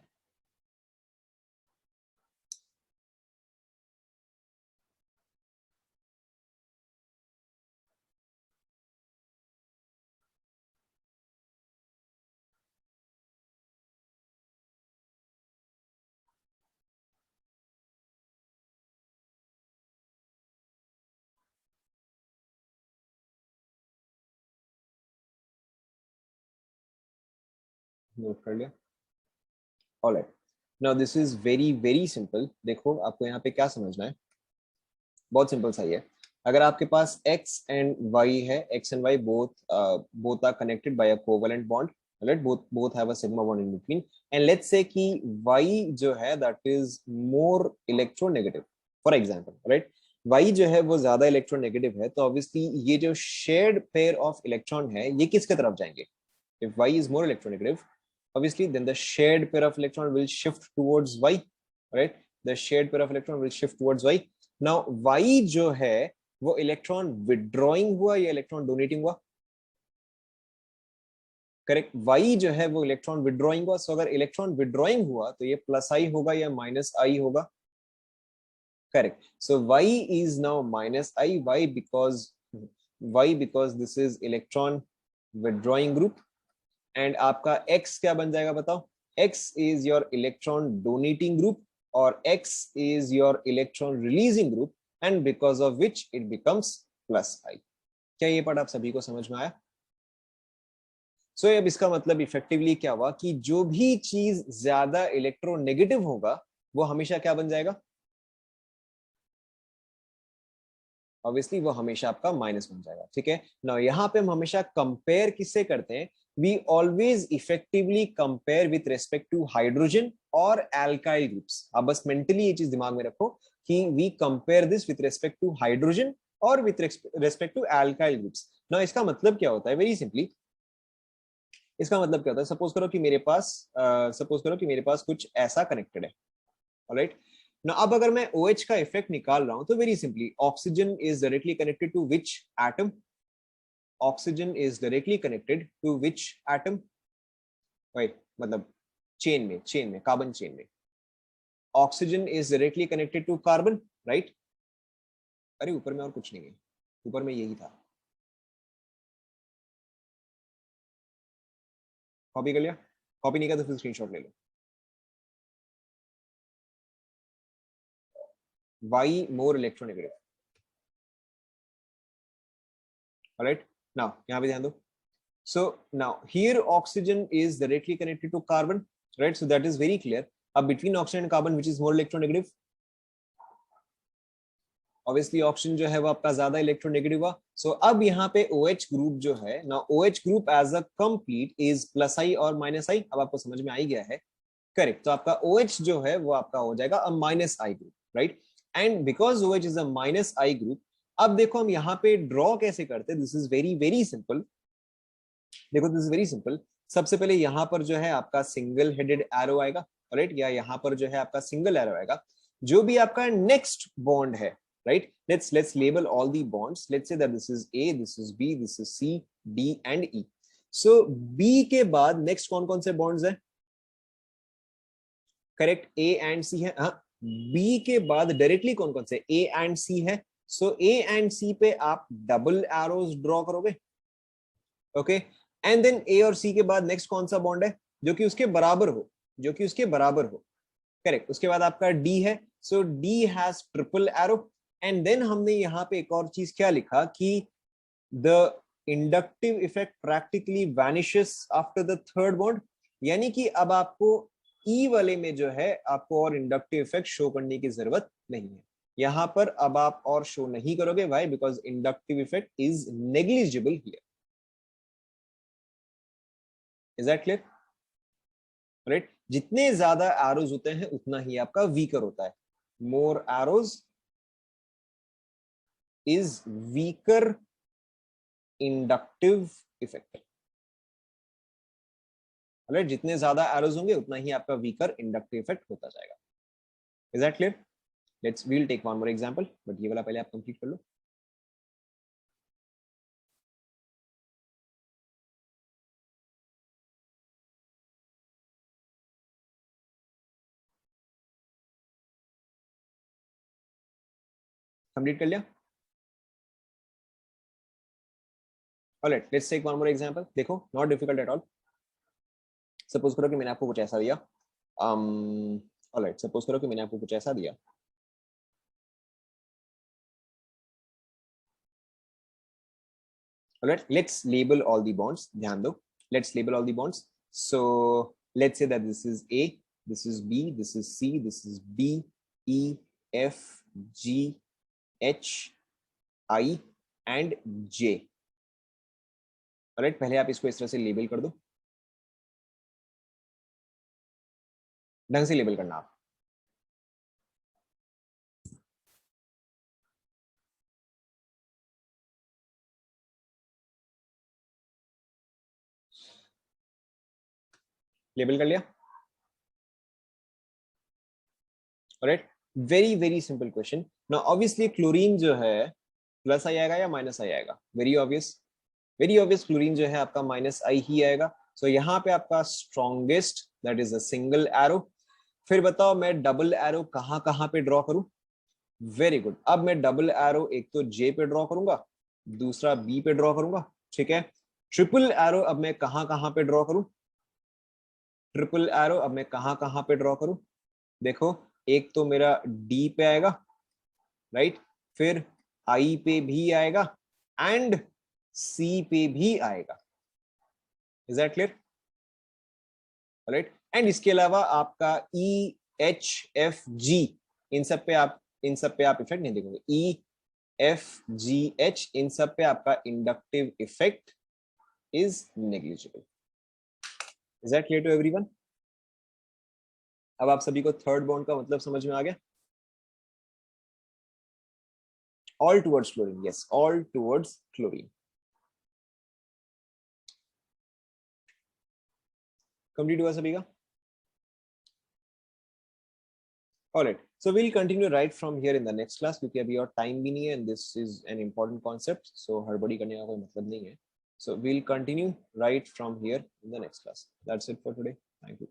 नोट कर लिया? Alright, now this is very very simple. देखो आपको यहाँ पे क्या समझना है, बहुत सिंपल सा ही है। अगर आपके पास x एंड y है, x and y both are connected by a covalent bond, right, both have a sigma bond in between, and let's say कि y जो है that is more electronegative, for example, right, y जो है वो ज्यादा electronegative है, तो obviously ये जो शेयर्ड पेयर ऑफ इलेक्ट्रॉन है ये किसके तरफ जाएंगे? if y is more electronegative, obviously then the shared pair of electron will shift towards y, right, the shared pair of electron will shift towards y। Now y जो है वो electron withdrawing हुआ या इलेक्ट्रॉन डोनेटिंग हुआ? Correct, y जो है वो electron withdrawing हुआ। सो अगर इलेक्ट्रॉन विड्रॉइंग हुआ तो ये प्लस आई होगा या माइनस आई होगा? Correct, so y is now minus I. why because this is electron withdrawing group, and आपका x क्या बन जाएगा बताओ? x is your electron donating group और x is your electron releasing group, and because of which it becomes plus I. क्या ये part आप सभी को समझ में आया? सो अब इसका मतलब इफेक्टिवली क्या हुआ कि जो भी चीज ज्यादा इलेक्ट्रोनेगेटिव होगा वो हमेशा क्या बन जाएगा? ऑब्वियसली वो हमेशा आपका माइनस बन जाएगा। ठीक है ना, यहाँ पे हम हमेशा कंपेयर किससे करते हैं? We always effectively compare with respect to hydrogen और एल्काइल ग्रुप्स। आप बस मेंटली ये चीज दिमाग में रखो कि we compare this with respect to hydrogen और with respect to alkyl groups. ना इसका मतलब क्या होता है? वेरी सिंपली, इसका मतलब क्या होता है, सपोज करो कि मेरे पास कुछ ऐसा कनेक्टेड है, ऑलराइट ना। अब अगर मैं OH का इफेक्ट निकाल रहा हूं तो very simply oxygen is directly connected to which atom, oxygen is directly connected to which atom, right, मतलब चेन में कार्बन चेन में oxygen is directly connected to carbon, right. अरे ऊपर में और कुछ नहीं है, ऊपर में यही था। कॉपी कर लिया? कॉपी नहीं किया तो फिर स्क्रीनशॉट ले लो। Y more electronegative, alright. Now यहां पे ध्यान दो। So now here oxygen is directly connected to carbon, right? So that is very clear. अब between oxygen and carbon which is more electronegative? Obviously oxygen जो है वो आपका ज्यादा electronegative हुआ. So अब यहाँ पे OH group जो है, now OH group as a complete is plus I और minus I. अब आपको समझ में आ ही गया है, करेक्ट। तो आपका OH जो है वो आपका हो जाएगा a minus I group, right? And because OH is a minus I group, अब देखो हम यहाँ पे ड्रॉ कैसे करते हैं, this is very very simple. देखो दिस इज वेरी सिंपल। सबसे पहले यहाँ पर जो है आपका सिंगल हेडेड एरो आएगा, राइट, या यहाँ पर जो है आपका सिंगल एरो आएगा। जो भी आपका नेक्स्ट बॉन्ड है, right, let's label all the bonds. Let's say that this is A, this is B, this is C, D and E. So B के बाद नेक्स्ट कौन कौन से बॉन्ड्स है? करेक्ट, ए एंड सी है। हाँ, बी के बाद डायरेक्टली कौन कौन से? ए एंड सी है। सो ए एंड सी पे आप डबल एरोज ड्रॉ करोगे, ओके। एंड देन ए और सी के बाद नेक्स्ट कौन सा बॉन्ड है जो कि उसके बराबर हो, जो कि उसके बराबर हो? करेक्ट, उसके बाद आपका डी है। So D has triple arrow. And then हमने यहाँ पे एक और चीज क्या लिखा कि the inductive effect practically vanishes after the third bond. यानी कि अब आपको ई वाले में जो है आपको और इंडक्टिव इफेक्ट शो करने की जरूरत नहीं है। यहां पर अब आप और शो नहीं करोगे, why? Because inductive effect is negligible here. Is that clear? Right, जितने ज्यादा एरोज होते हैं उतना ही आपका वीकर होता है। More arrows is weaker inductive effect, right. जितने ज्यादा एरोज होंगे उतना ही आपका वीकर इंडक्टिव इफेक्ट होता जाएगा। Is that clear? Let's we'll take one more example, but ये वाला पहले आप कंप्लीट कर लो। कंप्लीट कर लिया? Alright, let's take one more example. देखो, not difficult at all. Suppose करो कि मैंने आपको कुछ ऐसा दिया, ऑलराइट, सपोज करो कि मैंने आपको कुछ ऐसा दिया। Alright, let's label all the bonds. ध्यान दो, let's label all the bonds. So let's say that this is A, this is B, this is C, this is D, E, F, G, H, I and J. Alright, पहले आप इसको इस तरह से label कर दो, ढंग से लेबल करना आप। लेबल कर लिया? Alright, very very simple question. Now obviously chlorine जो है प्लस आई आएगा या माइनस आई आएगा? Very obvious, very obvious, chlorine जो है आपका माइनस आई ही आएगा। सो यहाँ पे आपका strongest that is a single arrow. फिर बताओ मैं डबल एरो कहाँ कहाँ पे ड्रॉ करूं? वेरी गुड, अब मैं डबल एरो एक तो जे पे ड्रॉ करूंगा, दूसरा बी पे ड्रॉ करूंगा, ठीक है। ट्रिपल एरो अब मैं कहाँ कहाँ पे ड्रॉ करूं? ट्रिपल एरो अब मैं कहाँ कहाँ पे ड्रॉ करूं? देखो, एक तो मेरा डी पे आएगा, राइट, फिर आई पे भी आएगा एंड सी पे भी आएगा। Is that clear? Right, and इसके अलावा आपका ई, एच, एफ, जी, इन सब पे आप इफेक्ट नहीं देखोगे। ई, एफ, जी, एच, इन सब पे आपका inductive effect is negligible. Is that clear to everyone? अब आप सभी को थर्ड बॉन्ड का मतलब समझ में आ गया? All towards chlorine, yes, all towards chlorine. Complete हुआ सभी का? Alright, so we'll continue right from here in the next class क्योंकि अभी और टाइम भी नहीं है and this is an important concept, so हड़बड़ी करने का कोई मतलब नहीं है. So we'll continue right from here in the next class. That's it for today. Thank you.